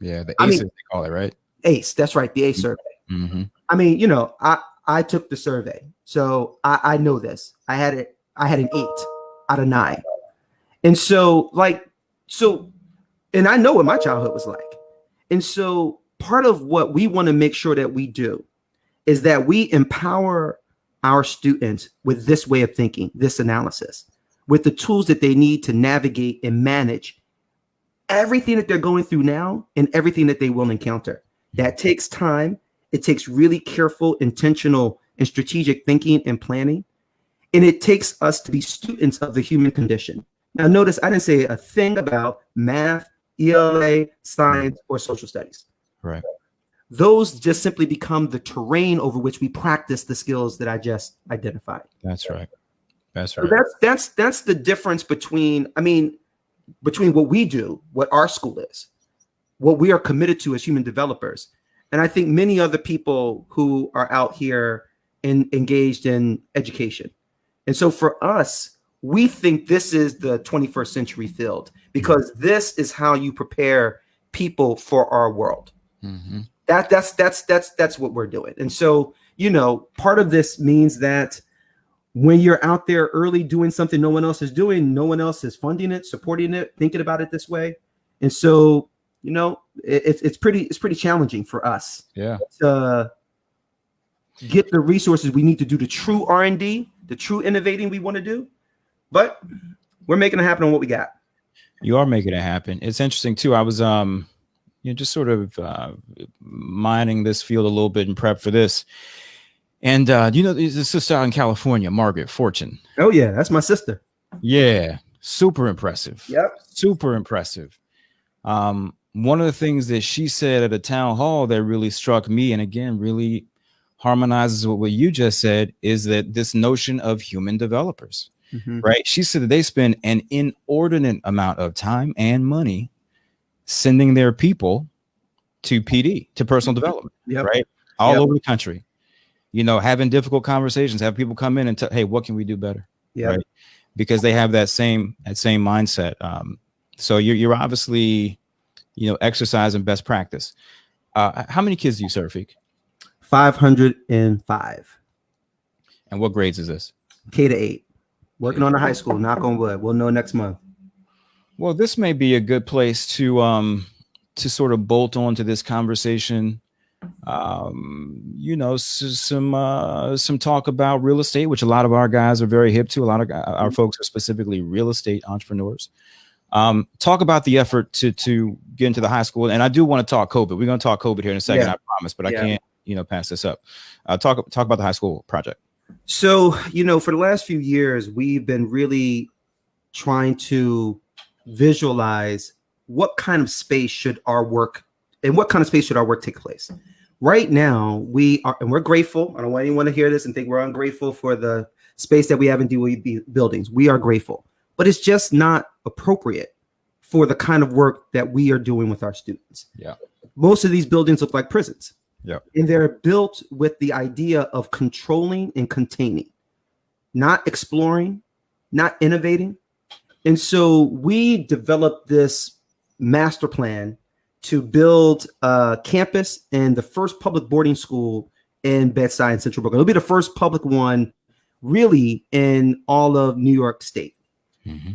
Yeah, the I ACEs mean, they call it, right? ACE, that's right, the ACE survey. Mm-hmm. I mean, you know, I took the survey, so I know this. I had an 8 out of 9, and so and I know what my childhood was like, and so part of what we want to make sure that we do is that we empower our students with this way of thinking, this analysis, with the tools that they need to navigate and manage everything that they're going through now and everything that they will encounter. That takes time. It takes really careful, intentional, and strategic thinking and planning. And it takes us to be students of the human condition. Now, notice I didn't say a thing about math, ELA, science, or social studies. Right. Those just simply become the terrain over which we practice the skills that I just identified. That's right. That's right. So that's the difference between what we do, what our school is, what we are committed to as human developers. And I think many other people who are out here engaged in education. And so for us, we think this is the 21st century field because this is how you prepare people for our world. Mm-hmm. That's what we're doing. And so, you know, part of this means that when you're out there early doing something no one else is doing, no one else is funding it, supporting it, thinking about it this way. And so, you know, it's pretty challenging for us to get the resources we need to do the true R&D, the true innovating we want to do. But we're making it happen on what we got. You are making it happen. It's interesting too. I was just sort of mining this field a little bit in prep for this. And you know, there's a sister out in California, Margaret Fortune. Oh yeah, that's my sister. Yeah, super impressive. Yep. Super impressive. One of the things that she said at a town hall that really struck me, and again, really harmonizes with what you just said, is that this notion of human developers, right? She said that they spend an inordinate amount of time and money sending their people to PD, to personal development, right? All over the country, you know, having difficult conversations, have people come in and hey, what can we do better? Right? Because they have that same mindset. So you're obviously, you know, exercising best practice. How many kids do you serve, Rafiq? 505. And what grades is this? K-8. Working on the high school, knock on wood. We'll know next month. Well, this may be a good place to sort of bolt on to this conversation. You know, some talk about real estate, which a lot of our guys are very hip to. A lot of our folks are specifically real estate entrepreneurs. Talk about the effort to get into the high school. And I do want to talk COVID. We're going to talk COVID here in a second, I promise, but I can't, you know, pass this up. Talk about the high school project. So, you know, for the last few years, we've been really trying to visualize what kind of space should our work take place. Right now, we are, and we're grateful. I don't want anyone to hear this and think we're ungrateful for the space that we have in DOE buildings. We are grateful, but it's just not appropriate for the kind of work that we are doing with our students. Yeah. Most of these buildings look like prisons. Yeah. And they're built with the idea of controlling and containing, not exploring, not innovating. And so we developed this master plan to build a campus and the first public boarding school in Bedstuy and Central Brooklyn. It'll be the first public one really in all of New York State.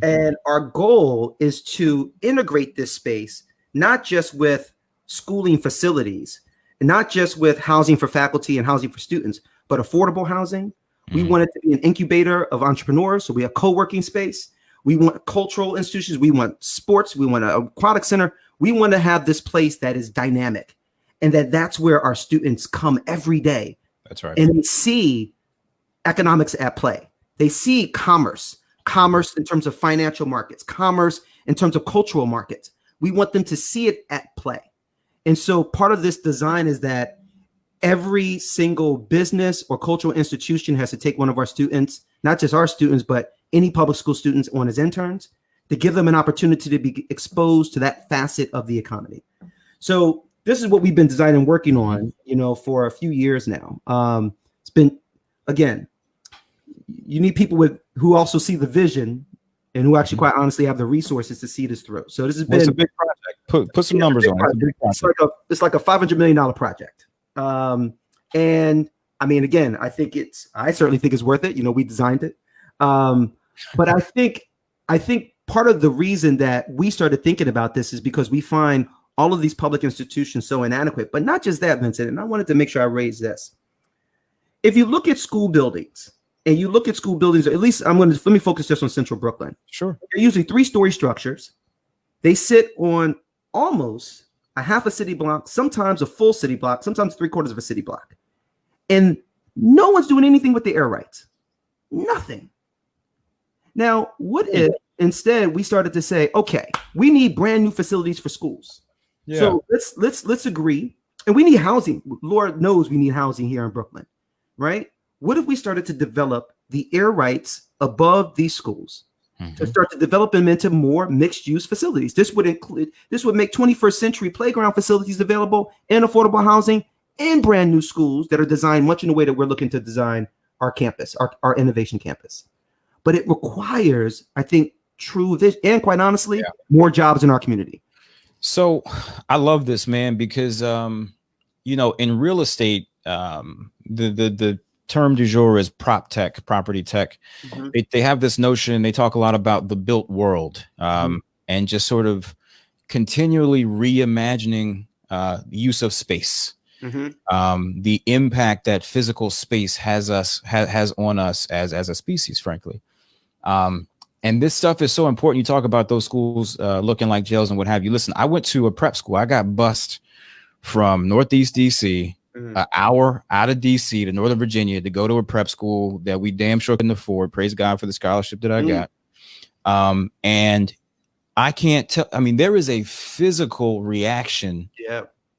And our goal is to integrate this space, not just with schooling facilities, not just with housing for faculty and housing for students, but affordable housing. We want it to be an incubator of entrepreneurs. So we have co-working space. We want cultural institutions. We want sports. We want an aquatic center. We want to have this place that is dynamic and that's where our students come every day. That's right. And they see economics at play. They see commerce in terms of financial markets, commerce in terms of cultural markets. We want them to see it at play. And so part of this design is that every single business or cultural institution has to take one of our students, not just our students, but any public school students on as interns, to give them an opportunity to be exposed to that facet of the economy. So this is what we've been designing and working on, you know, for a few years now. It's been, again, you need people who also see the vision and who actually quite honestly have the resources to see this through. So this has been a big project. Put some numbers on it. It's a big project. It's like a $500 million project. And I mean, again, I certainly think it's worth it. You know, we designed it. But I think part of the reason that we started thinking about this is because we find all of these public institutions so inadequate. But not just that, Vincent. And I wanted to make sure I raise this. If you look at school buildings, and you look at school buildings, at least let me focus just on Central Brooklyn. Sure. They're usually 3-story structures. They sit on almost a half a city block, sometimes a full city block, sometimes 3/4 of a city block. And no one's doing anything with the air rights. Nothing. Now, what if instead we started to say, okay, we need brand new facilities for schools. Yeah. So let's agree. And we need housing. Lord knows we need housing here in Brooklyn, right? What if we started to develop the air rights above these schools to start to develop them into more mixed use facilities? This would make 21st century playground facilities available and affordable housing and brand new schools that are designed much in the way that we're looking to design our campus, our innovation campus. But it requires, I think, true vision and, quite honestly, more jobs in our community. So I love this, man, because you know, in real estate, the term du jour is prop tech, property tech. They have this notion, they talk a lot about the built world, and just sort of continually reimagining use of space, the impact that physical space has on us as a species, frankly. And this stuff is so important. You talk about those schools looking like jails and what have you. Listen, I went to a prep school. I got bused from Northeast DC, an hour out of DC to Northern Virginia to go to a prep school that we damn sure couldn't afford. Praise God for the scholarship that I got. And I can't tell. I mean, there is a physical reaction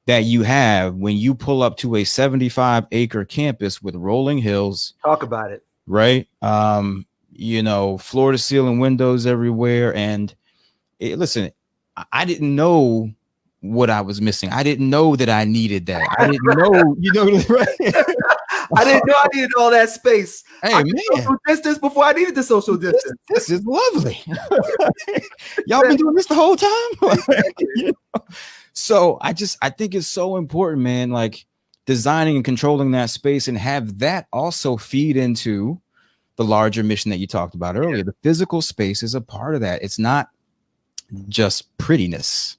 that you have when you pull up to a 75-acre campus with rolling hills. Talk about it. Right. You know, floor to ceiling windows everywhere. And listen, I didn't know what I was missing. I didn't know that I needed that. I didn't know, you know, right? I didn't know I needed all that space. Hey, I man, social distance before I needed the social distance. This is lovely. Y'all been doing this the whole time. You know? So I think it's so important, man, like designing and controlling that space and have that also feed into the larger mission that you talked about earlier. The physical space is a part of that. It's not just prettiness.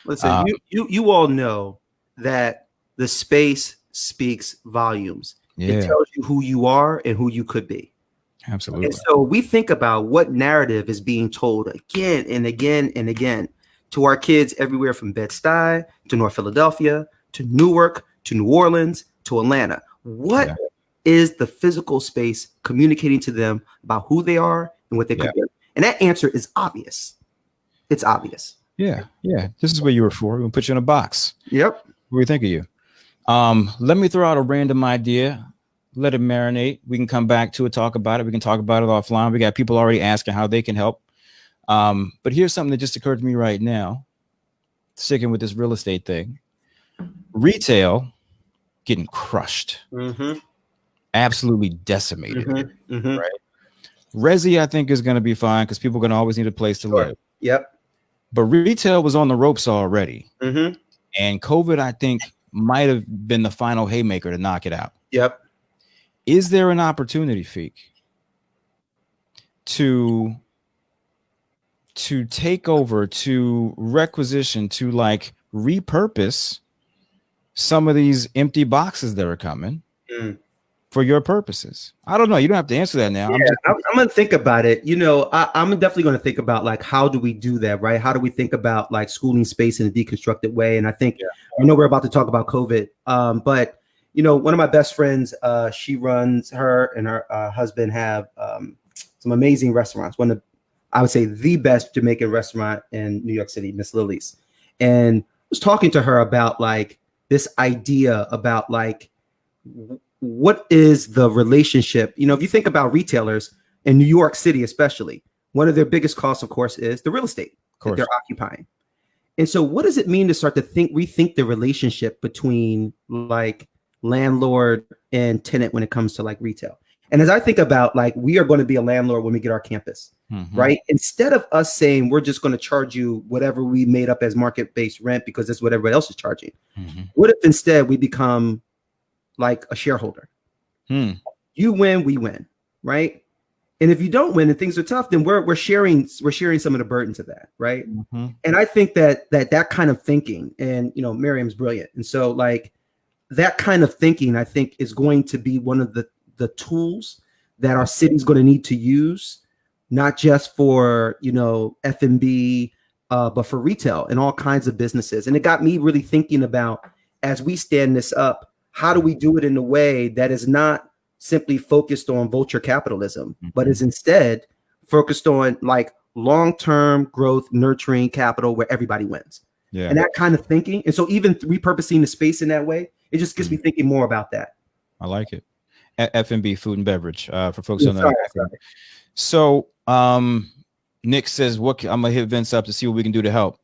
Listen, you all know that the space speaks volumes. It tells you who you are and who you could be. Absolutely. And so we think about what narrative is being told again and again and again to our kids everywhere from Bedstuy to North Philadelphia to Newark to New Orleans to Atlanta. What is the physical space communicating to them about who they are and what they could be? And that answer is obvious. It's obvious. Yeah. This is where you were for. We're gonna put you in a box. Yep. What do you think of you? Let me throw out a random idea. Let it marinate. We can come back to it, talk about it. We can talk about it offline. We got people already asking how they can help. But here's something that just occurred to me right now. Sticking with this real estate thing. Retail getting crushed. Absolutely decimated. Right. Resi, I think, is going to be fine because people are going to always need a place to live. Yep. But retail was on the ropes already. And COVID, I think, might have been the final haymaker to knock it out. Yep. Is there an opportunity, Rafiq, to take over, to requisition, to like repurpose some of these empty boxes that are coming for your purposes? I don't know. You don't have to answer that now. I'm going to think about it. You know, I'm definitely going to think about like, how do we do that, right? How do we think about like schooling space in a deconstructed way? And I think, I know we're about to talk about COVID, but you know, one of my best friends, she runs, her and her husband have some amazing restaurants. One of, I would say, the best Jamaican restaurant in New York City, Miss Lily's. And I was talking to her about like this idea about like, what is the relationship? You know, if you think about retailers in New York City, especially, one of their biggest costs, of course, is the real estate that they're occupying. And so what does it mean to start to rethink the relationship between like landlord and tenant when it comes to like retail? And as I think about like, we are going to be a landlord when we get our campus. right? Instead of us saying we're just going to charge you whatever we made up as market-based rent because that's what everybody else is charging. What if instead we become like a shareholder? You win, we win, right? And if you don't win and things are tough, then we're sharing some of the burdens of that, right? And I think that kind of thinking, and you know, Miriam's brilliant, and so like that kind of thinking, I think, is going to be one of the tools that our city's going to need to use, not just for, you know, F&B, but for retail and all kinds of businesses. And it got me really thinking about, as we stand this up, how do we do it in a way that is not simply focused on vulture capitalism, but is instead focused on like long-term growth, nurturing capital where everybody wins. And that kind of thinking. And so even repurposing the space in that way, it just gets me thinking more about that. I like it. F&B, food and beverage, for folks on that. So Nick says, I'm gonna hit Vince up to see what we can do to help.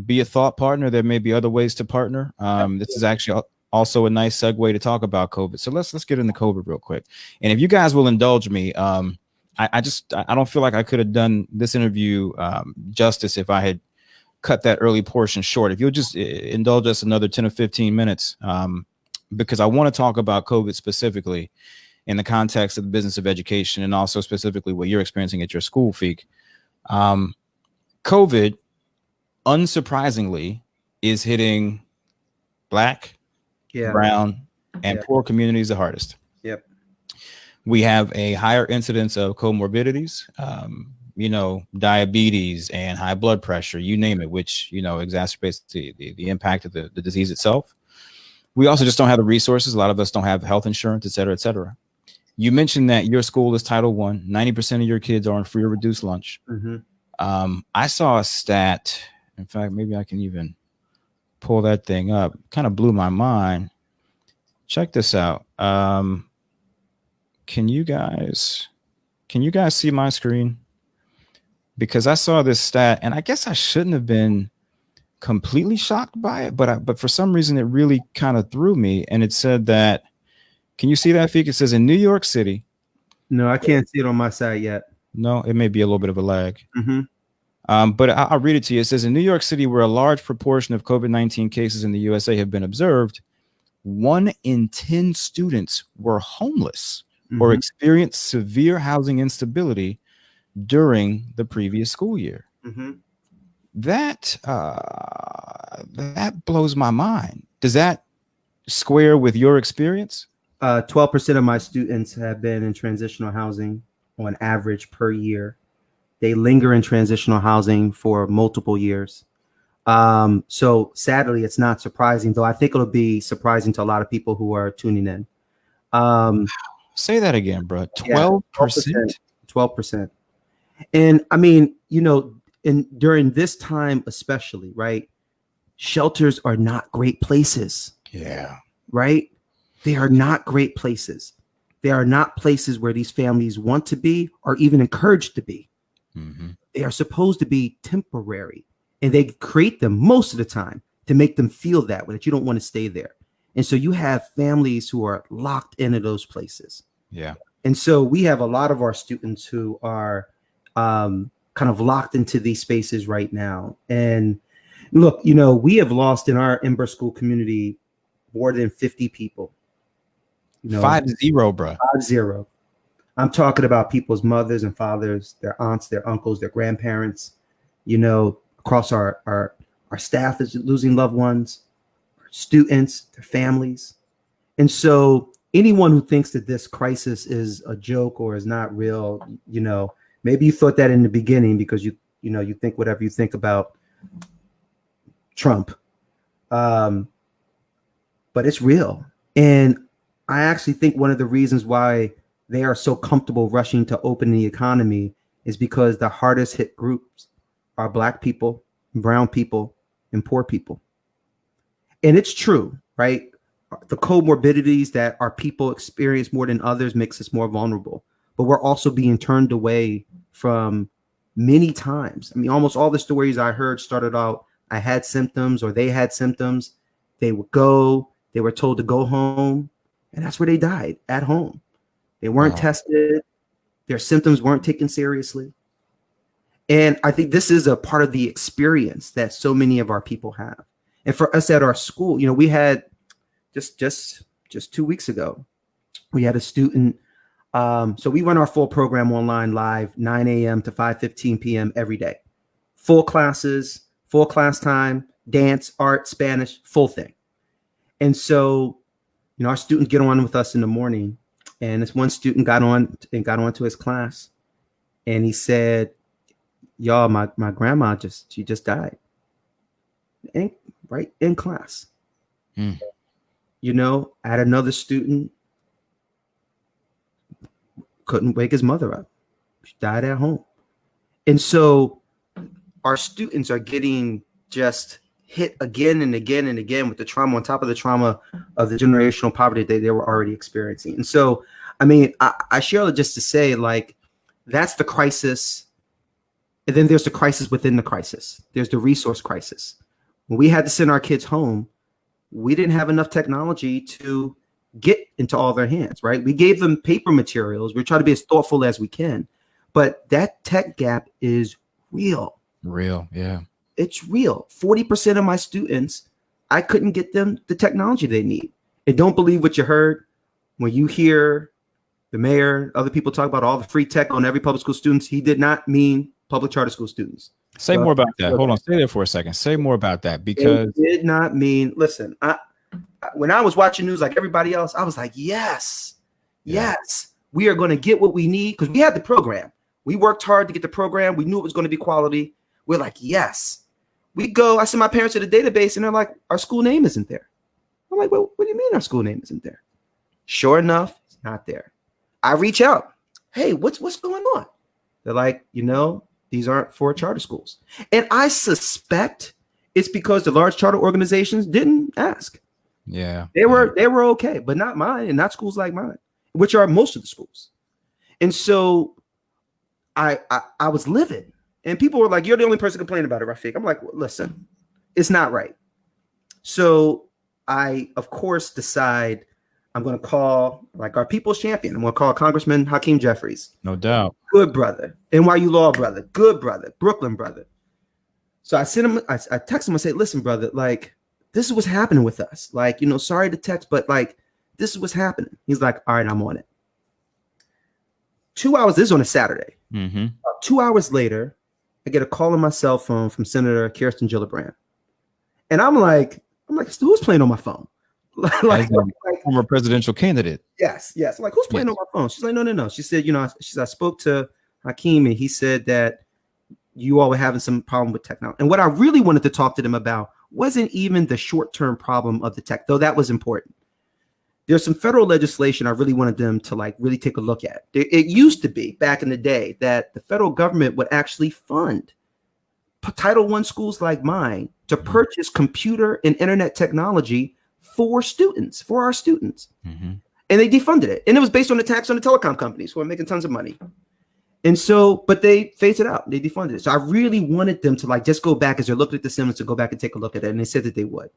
Be a thought partner. There may be other ways to partner. This is actually also a nice segue to talk about COVID. So let's get into COVID real quick. And if you guys will indulge me, I don't feel like I could have done this interview justice if I had cut that early portion short. If you'll just indulge us another 10 or 15 minutes, because I want to talk about COVID specifically in the context of the business of education, and also specifically what you're experiencing at your school, Rafiq. COVID, unsurprisingly, is hitting Black, brown, and poor communities the hardest. We have a higher incidence of comorbidities, you know, diabetes and high blood pressure, you name it, which, you know, exacerbates the impact of the disease itself. We also just don't have the resources. A lot of us don't have health insurance, et cetera, et cetera. You mentioned that your school is Title I. 90% of your kids are on free or reduced lunch. I saw a stat. In fact, maybe I can even pull that thing up. Kind of blew my mind. Check this out. Can you guys see my screen? Because I saw this stat, and I guess I shouldn't have been completely shocked by it, but for some reason it really kind of threw me. And it said that, can you see that, Rafiq? It says in New York City. No, I can't see it on my side yet. No, it may be a little bit of a lag. But I'll read it to you. It says in New York City, where a large proportion of COVID-19 cases in the USA have been observed, 1 in 10 students were homeless or experienced severe housing instability during the previous school year. That blows my mind. Does that square with your experience? 12% of my students have been in transitional housing on average per year. They linger in transitional housing for multiple years. So sadly, it's not surprising, though I think it'll be surprising to a lot of people who are tuning in. Say that again, bro. 12%? 12%. And I mean, you know, during this time, especially, right? Shelters are not great places. Right? They are not great places. They are not places where these families want to be or even encouraged to be. They are supposed to be temporary, and they create them most of the time to make them feel that way, that you don't want to stay there. And so you have families who are locked into those places. And so we have a lot of our students who are kind of locked into these spaces right now. And look, you know, we have lost in our Ember school community more than 50 people. You know, 50, bro. 50. I'm talking about people's mothers and fathers, their aunts, their uncles, their grandparents. You know, across our staff is losing loved ones, our students, their families. And so anyone who thinks that this crisis is a joke or is not real, you know, maybe you thought that in the beginning because you think whatever you think about Trump. But it's real. And I actually think one of the reasons why they are so comfortable rushing to open the economy is because the hardest hit groups are Black people, brown people, and poor people. And it's true, right? The comorbidities that our people experience more than others makes us more vulnerable. But we're also being turned away from many times. I mean, almost all the stories I heard started out, I had symptoms or they had symptoms. They would go, they were told to go home, and that's where they died, at home. They weren't tested. Their symptoms weren't taken seriously. And I think this is a part of the experience that so many of our people have. And for us at our school, we had just 2 weeks ago, we had a student. So we run our full program online live, 9 a.m. to 5:15 p.m. every day. Full classes, full class time, dance, art, Spanish, full thing. And so, our students get on with us in the morning. And this one student got on to his class. And he said, y'all, my grandma she just died. Right in class. I had another student, couldn't wake his mother up. She died at home. And so our students are getting just hit again and again and again with the trauma on top of the trauma of the generational poverty they were already experiencing. And so, I share it just to say, like, that's the crisis. And then there's the crisis within the crisis. There's the resource crisis. When we had to send our kids home, we didn't have enough technology to get into all their hands, right? We gave them paper materials. We try to be as thoughtful as we can, but that tech gap is real. Real, yeah. It's real. 40% of my students, I couldn't get them the technology they need. And don't believe what you heard when you hear the mayor, other people talk about all the free tech on every public school students. He did not mean public charter school students. Say more about that. Hold on. Stay there for a second. Say more about that, because it did not mean, listen, when I was watching news like everybody else, I was like, yes, we are going to get what we need, because we had the program. We worked hard to get the program. We knew it was going to be quality. We're like, yes. I sent my parents to the database and they're like, our school name isn't there. I'm like, well, what do you mean our school name isn't there? Sure enough, it's not there. I reach out. Hey, what's going on? They're like, these aren't for charter schools. And I suspect it's because the large charter organizations didn't ask. Yeah. They were okay, but not mine, and not schools like mine, which are most of the schools. And so I was livid. And people were like, you're the only person complaining about it, Rafiq. I'm like, well, listen, it's not right. So I, of course, decide I'm going to call our people's champion. I'm going to call Congressman Hakeem Jeffries. No doubt. Good brother. NYU law brother. Good brother. Brooklyn brother. So I sent him, I text him and say, listen, brother, like, this is what's happening with us. Like, sorry to text, but like, this is what's happening. He's like, all right, I'm on it. 2 hours, this is on a Saturday. Mm-hmm. 2 hours later, I get a call on my cell phone from Senator Kirsten Gillibrand. And I'm like, who's playing on my phone? like former presidential candidate. Yes. I'm like, who's playing on my phone? She's like, no. She said, I spoke to Hakeem and he said that you all were having some problem with technology. And what I really wanted to talk to them about wasn't even the short-term problem of the tech, though that was important. There's some federal legislation I really wanted them to really take a look at. It used to be back in the day that the federal government would actually fund Title I schools like mine to purchase computer and internet technology for our students. Mm-hmm. And they defunded it. And it was based on the tax on the telecom companies who are making tons of money. And so, but they phased it out. They defunded it. So I really wanted them to just go back as they're looking at the Simmons to go back and take a look at it. And they said that they would.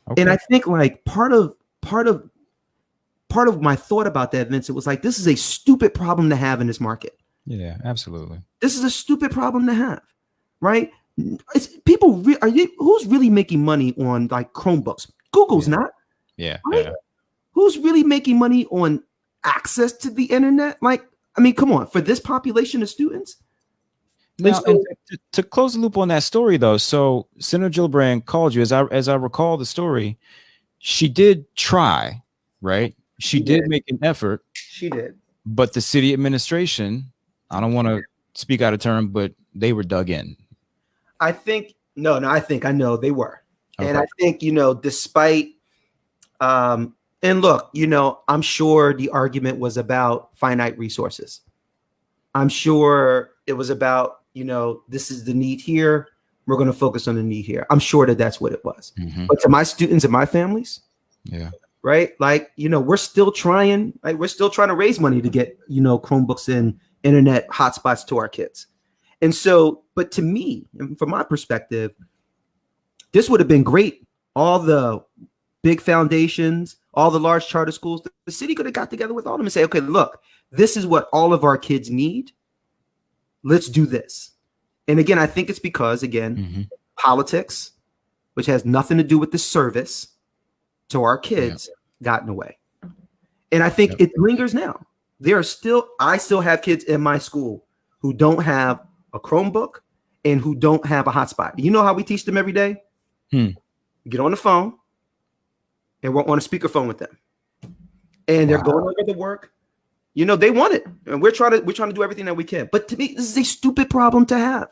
Okay. And I think part of my thought about that, Vince, it was this is a stupid problem to have in this market. Yeah, absolutely. This is a stupid problem to have, right? It's people. Who's really making money on Chromebooks? Google's not. Yeah. Right? Yeah. Who's really making money on access to the internet? Come on, for this population of students. Now, to close the loop on that story, though, so Senator Gillibrand called you. As I recall the story, she did try, right? She did make an effort. She did. But the city administration, I don't want to speak out of turn, but they were dug in. I think, I know they were. Okay. And I think, despite, and look, I'm sure the argument was about finite resources. I'm sure it was about, this is the need here. We're going to focus on the need here. I'm sure that that's what it was. Mm-hmm. But to my students and my families, yeah, right? We're still trying, we're still trying to raise money to get, Chromebooks and internet hotspots to our kids. And so, but to me, from my perspective, this would have been great. All the big foundations, all the large charter schools, the city could have got together with all of them and say, okay, look, this is what all of our kids need. Let's do this. And again, I think it's because, again, politics, which has nothing to do with the service to our kids, got in the way. And I think it lingers now. I still have kids in my school who don't have a Chromebook and who don't have a hotspot. You know how we teach them every day? Get on the phone and we're on a speakerphone with them. And they're going over the work. You know, they want it. And we're trying to do everything that we can. But to me, this is a stupid problem to have,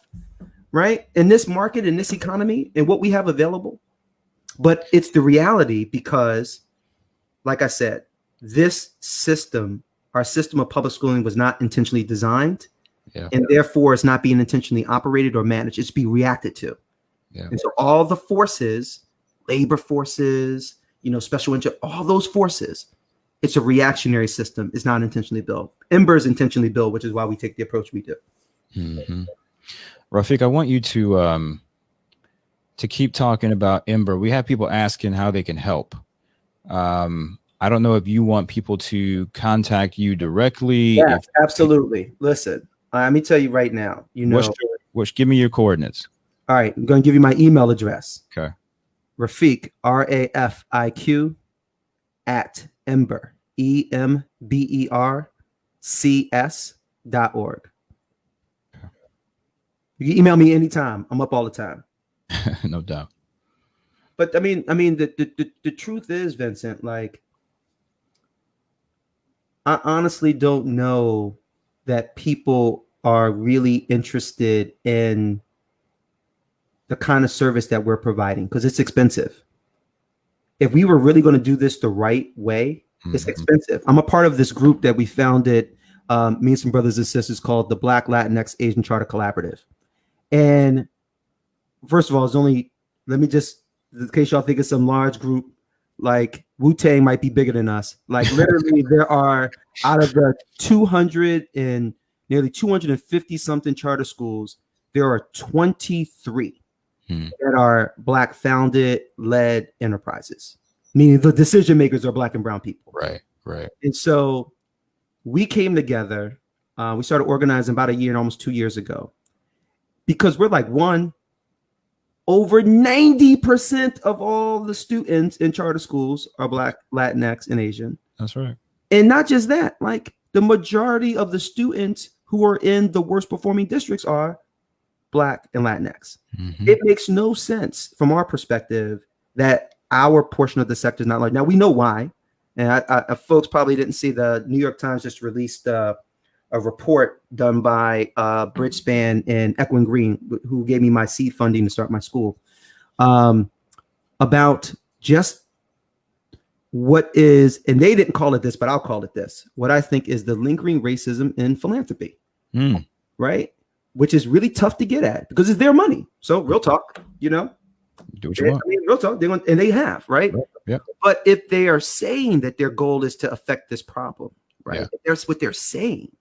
right? In this market, in this economy, and what we have available. But it's the reality because, like I said, this system, our system of public schooling was not intentionally designed. And therefore it's not being intentionally operated or managed. It's being reacted to. And so all the forces, labor forces, you know, special interest, all those forces, it's a reactionary system. It's not intentionally built. Ember is intentionally built, which is why we take the approach we do. Rafiq, I want you to keep talking about Ember. We have people asking how they can help. I don't know if you want people to contact you directly. Yeah, absolutely. Listen, let me tell you right now, you know, give me your coordinates. All right. I'm going to give you my email address. Okay. Rafiq, Rafiq at Ember, EMBERCS.org. Okay. You can email me anytime. I'm up all the time. No doubt. But I mean, the truth is, Vincent, like, I honestly don't know that people are really interested in the kind of service that we're providing because it's expensive. If we were really going to do this the right way, it's expensive. I'm a part of this group that we founded, me and some brothers and sisters, called the Black Latinx Asian Charter Collaborative. And first of all, let me just, in case y'all think it's some large group, like Wu-Tang might be bigger than us. Like literally there are, out of the 200 and nearly 250 something charter schools, there are 23 that are Black founded, led enterprises, meaning the decision makers are Black and brown people. Right. And so we came together. We started organizing about a year and almost 2 years ago because we're like, over 90% of all the students in charter schools are Black, Latinx, and Asian. That's right. And not just that, like the majority of the students who are in the worst performing districts are Black and Latinx. It makes no sense from our perspective that our portion of the sector is not like. Now we know why, and folks probably didn't see the New York Times just released a report done by Bridgespan and Equin Green, who gave me my seed funding to start my school, about just what is, and they didn't call it this, but I'll call it this, what I think is the lingering racism in philanthropy, right? Which is really tough to get at because it's their money. So real talk, you know, do what you want. I mean, real talk, and they have, right? Yeah. But if they are saying that their goal is to affect this problem, right? If that's what they're saying.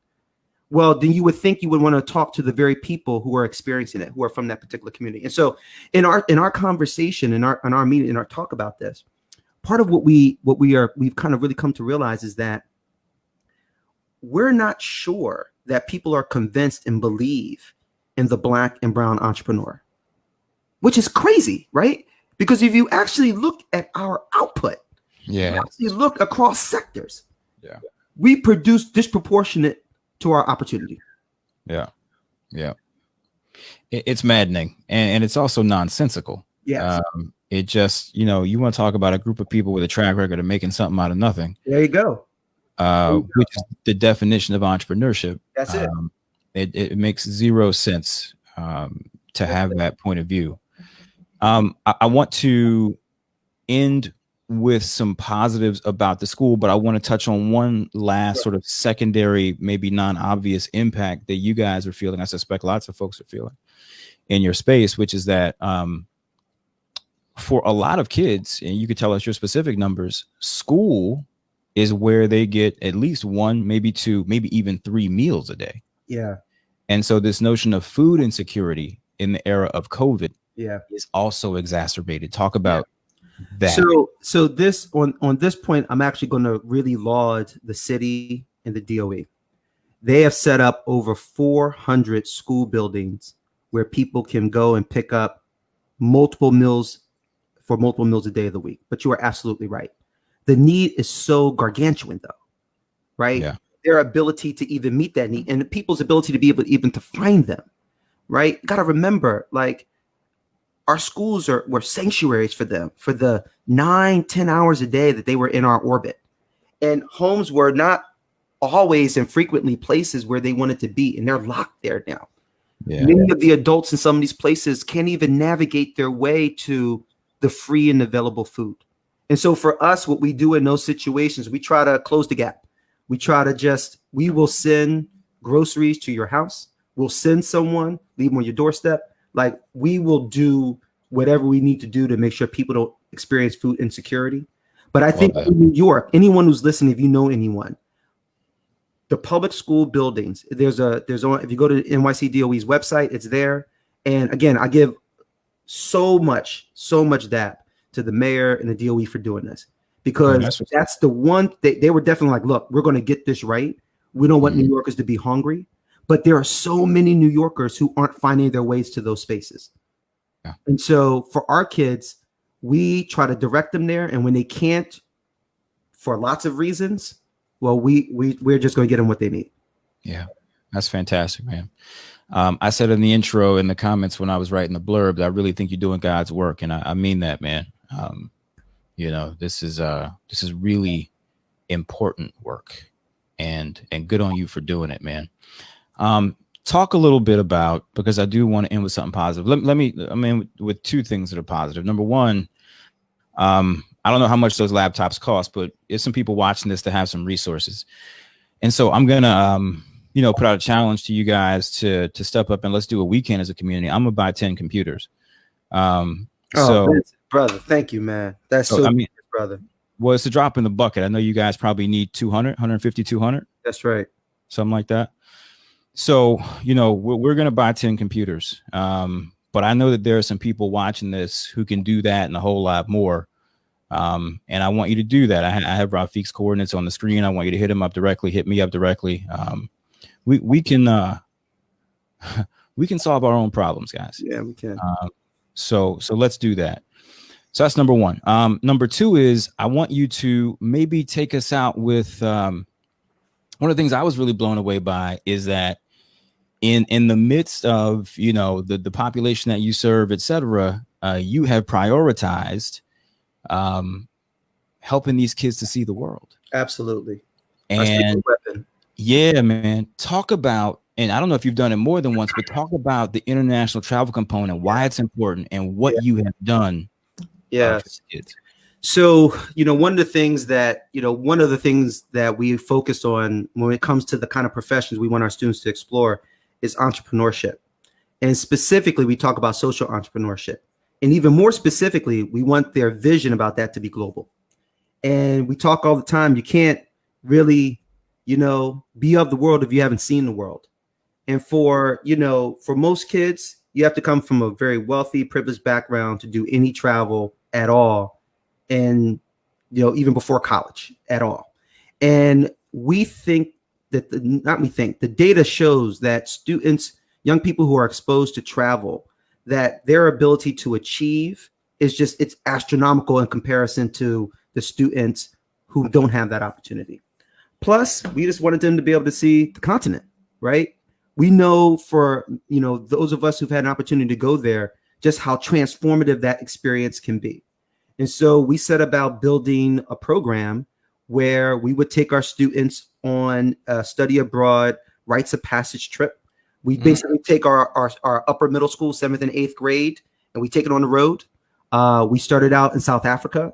Well, then you would think you would want to talk to the very people who are experiencing it, who are from that particular community. And so in our conversation, in our meeting, in our talk about this, part of we've kind of really come to realize is that we're not sure that people are convinced and believe in the Black and brown entrepreneur, which is crazy, right? Because if you actually look at our output, you actually look across sectors, we produce disproportionate to our opportunity. It's maddening, and it's also nonsensical. It just, you know, you want to talk about a group of people with a track record of making something out of nothing. There you go. Which is the definition of entrepreneurship. That's it. It makes zero sense to have that point of view. I want to end with some positives about the school, but I want to touch on one last sort of secondary, maybe non-obvious impact that you guys are feeling. I suspect lots of folks are feeling in your space, which is that for a lot of kids, and you could tell us your specific numbers, school is where they get at least one, maybe two, maybe even 3 meals a day. And so this notion of food insecurity in the era of COVID is also exacerbated. Talk about that. So this on this point, I'm actually going to really laud the city and the DOE. They have set up over 400 school buildings where people can go and pick up multiple meals for multiple meals a day of the week. But you are absolutely right. The need is so gargantuan, though, right? Yeah. Their ability to even meet that need and people's ability to be able even to find them, right? Got to remember, like, our schools were sanctuaries for them for the 9-10 hours a day that they were in our orbit. And homes were not always and frequently places where they wanted to be, and they're locked there now. Yeah. Many of the adults in some of these places can't even navigate their way to the free and available food. And so for us, what we do in those situations, we try to close the gap. We will send groceries to your house. We'll send someone, leave them on your doorstep. Like, we will do whatever we need to do to make sure people don't experience food insecurity. But I think in New York, anyone who's listening, if you know anyone, the public school buildings, if you go to NYC DOE's website, it's there. And again, I give so much dap to the mayor and the DOE for doing this, because that's the one they were definitely like, look, we're going to get this right. We don't want New Yorkers to be hungry. But there are so many New Yorkers who aren't finding their ways to those spaces. Yeah. And so for our kids, we try to direct them there. And when they can't, for lots of reasons, well, we're just going to get them what they need. Yeah, that's fantastic, man. I said in the intro, in the comments when I was writing the blurb, I really think you're doing God's work. And I mean that, man. This is really important work, and good on you for doing it, man. Talk a little bit about, because I do want to end with something positive. With two things that are positive. Number one, I don't know how much those laptops cost, but there's some people watching this to have some resources. And so I'm going to, put out a challenge to you guys to step up and let's do a weekend as a community. I'm going to buy 10 computers. Brother, thank you, man. That's brother. Well, it's a drop in the bucket. I know you guys probably need 200, 150, 200. That's right. Something like that. So, we're going to buy 10 computers. But I know that there are some people watching this who can do that and a whole lot more. And I want you to do that. I have Rafiq's coordinates on the screen. I want you to hit me up directly. We can solve our own problems, guys. Yeah, we can. So let's do that. So that's number one. Number two is I want you to maybe take us out with, one of the things I was really blown away by is that in the midst of, the population that you serve, et cetera, you have prioritized helping these kids to see the world. Absolutely. And yeah, man, talk about, and I don't know if you've done it more than once, but talk about the international travel component, why it's important and what you have done. Yeah. For kids. So, one of the things that we focused on when it comes to the kind of professions we want our students to explore is entrepreneurship. And specifically, we talk about social entrepreneurship. And even more specifically, we want their vision about that to be global. And we talk all the time, you can't really, be of the world if you haven't seen the world. And for most kids, you have to come from a very wealthy, privileged background to do any travel at all. And, even before college at all. And we think that the data shows that students, young people who are exposed to travel, that their ability to achieve it's astronomical in comparison to the students who don't have that opportunity. Plus, we just wanted them to be able to see the continent, right? We know for, those of us who've had an opportunity to go there, just how transformative that experience can be. And so we set about building a program where we would take our students on a study abroad rites of passage trip. We basically take our upper middle school, 7th and 8th grade, and we take it on the road. We started out in South Africa,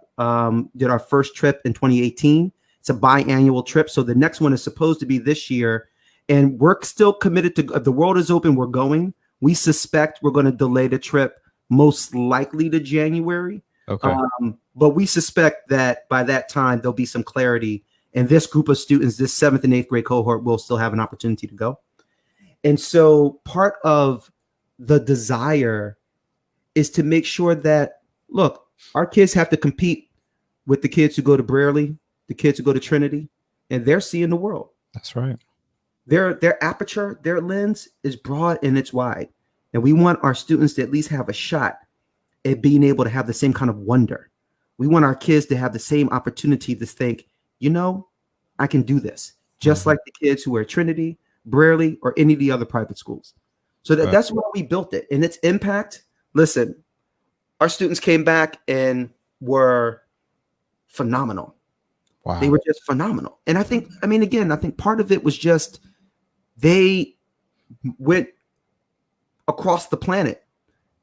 did our first trip in 2018. It's a biannual trip. So the next one is supposed to be this year. And we're still committed to, if the world is open, we're going. We suspect we're going to delay the trip most likely to January. Okay. But we suspect that by that time, there'll be some clarity. And this group of students, this 7th and 8th grade cohort, will still have an opportunity to go. And so part of the desire is to make sure that, look, our kids have to compete with the kids who go to Brearley, the kids who go to Trinity, and they're seeing the world. That's right. Their aperture, their lens is broad and it's wide. And we want our students to at least have a shot at being able to have the same kind of wonder. We want our kids to have the same opportunity to think, I can do this, just like the kids who are at Trinity, Brearley, or any of the other private schools. So that's why we built it. And its impact, listen, our students came back and were phenomenal. Wow. They were just phenomenal. And I think part of it was just they went across the planet.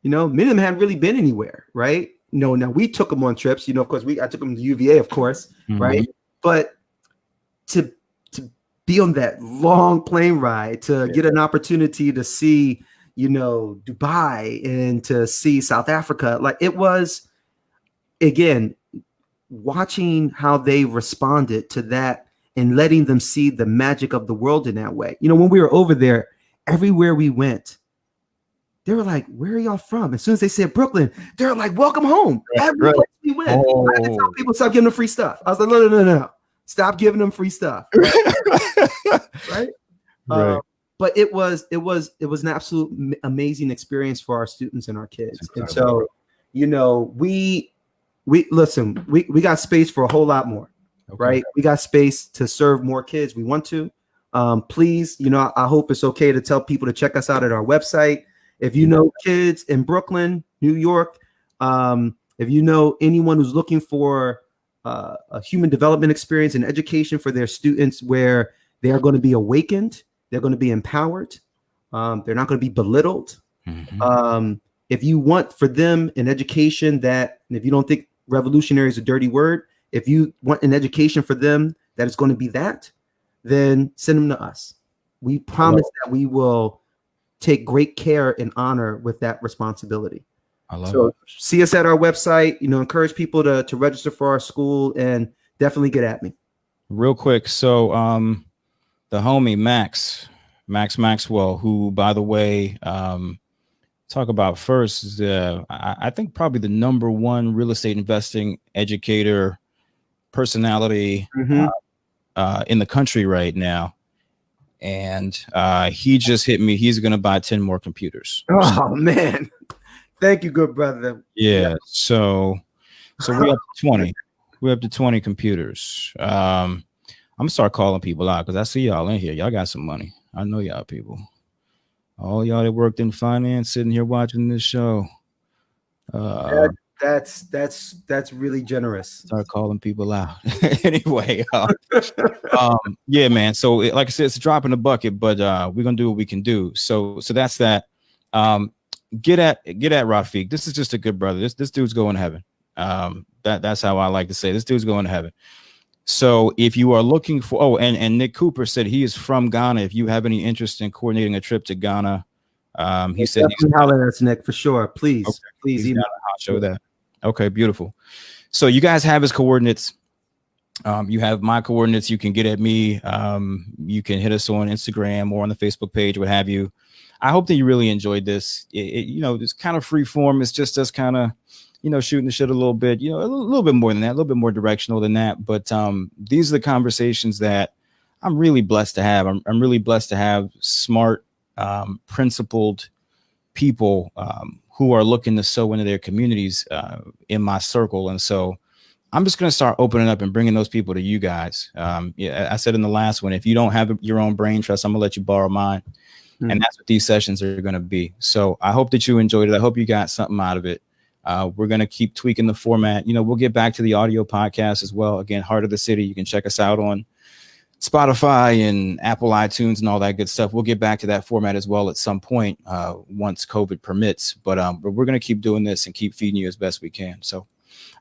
Many of them hadn't really been anywhere, right? Now we took them on trips, of course, I took them to UVA, of course, right? But to be on that long plane ride, to get an opportunity to see, Dubai and to see South Africa, like it was, again, watching how they responded to that and letting them see the magic of the world in that way. When we were over there, everywhere we went, they were like, "Where are y'all from?" As soon as they said Brooklyn, they're like, "Welcome home." Every place we went, I had to tell people, stop giving them free stuff. I was like, no. Stop giving them free stuff. Right? Right. But it was an absolute amazing experience for our students and our kids. And so, we listen, we got space for a whole lot more, right? We got space to serve more kids. We want to. Please, I hope it's okay to tell people to check us out at our website. If you know kids in Brooklyn, New York, if you know anyone who's looking for a human development experience and education for their students where they are going to be awakened, they're going to be empowered, they're not going to be belittled. If you want for them an education that, and if you don't think revolutionary is a dirty word, if you want an education for them that is going to be that, then send them to us. We promise that we will take great care and honor with that responsibility. So see us at our website, encourage people to register for our school and definitely get at me. Real quick. So the homie Max Maxwell, who, by the way, talk about first is I think probably the number one real estate investing educator personality in the country right now. And he just hit me. He's going to buy 10 more computers. Oh, man. Thank you, good brother. Yeah. So we're up to 20. We're up to 20 computers. I'm going to start calling people out because I see y'all in here. Y'all got some money. I know y'all people. All y'all that worked in finance sitting here watching this show. That's really generous. Start calling people out. Anyway, yeah, man. So like I said, it's a drop in the bucket, but we're gonna do what we can do. So that's that. Get at Rafiq. This is just a good brother. This dude's going to heaven. That's how I like to say. This dude's going to heaven. So if you are looking for, and Nick Cooper said he is from Ghana. If you have any interest in coordinating a trip to Ghana, he said he's hollering at us, Nick, for sure. Please, please email. I'll show that. Okay, beautiful. So you guys have his coordinates. You have my coordinates. You can get at me. You can hit us on Instagram or on the Facebook page, what have you. I hope that you really enjoyed this. It's kind of free form. It's just us kind of, shooting the shit a little bit, a little bit more than that, a little bit more directional than that. But these are the conversations that I'm really blessed to have. I'm really blessed to have smart, principled people who are looking to sow into their communities in my circle. And so I'm just going to start opening up and bringing those people to you guys. I said in the last one, if you don't have your own brain trust, I'm going to let you borrow mine. And that's what these sessions are going to be. So I hope that you enjoyed it. I hope you got something out of it. We're going to keep tweaking the format. We'll get back to the audio podcast as well. Again, Heart of the City. You can check us out on Spotify and Apple iTunes and all that good stuff. We'll get back to that format as well at some point once COVID permits. But we're going to keep doing this and keep feeding you as best we can. So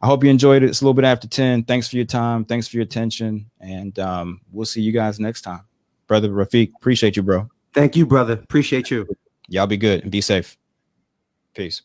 I hope you enjoyed it. It's a little bit after 10. Thanks for your time. Thanks for your attention. And we'll see you guys next time. Brother Rafiq, appreciate you, bro. Thank you, brother. Appreciate you. Y'all be good and be safe. Peace.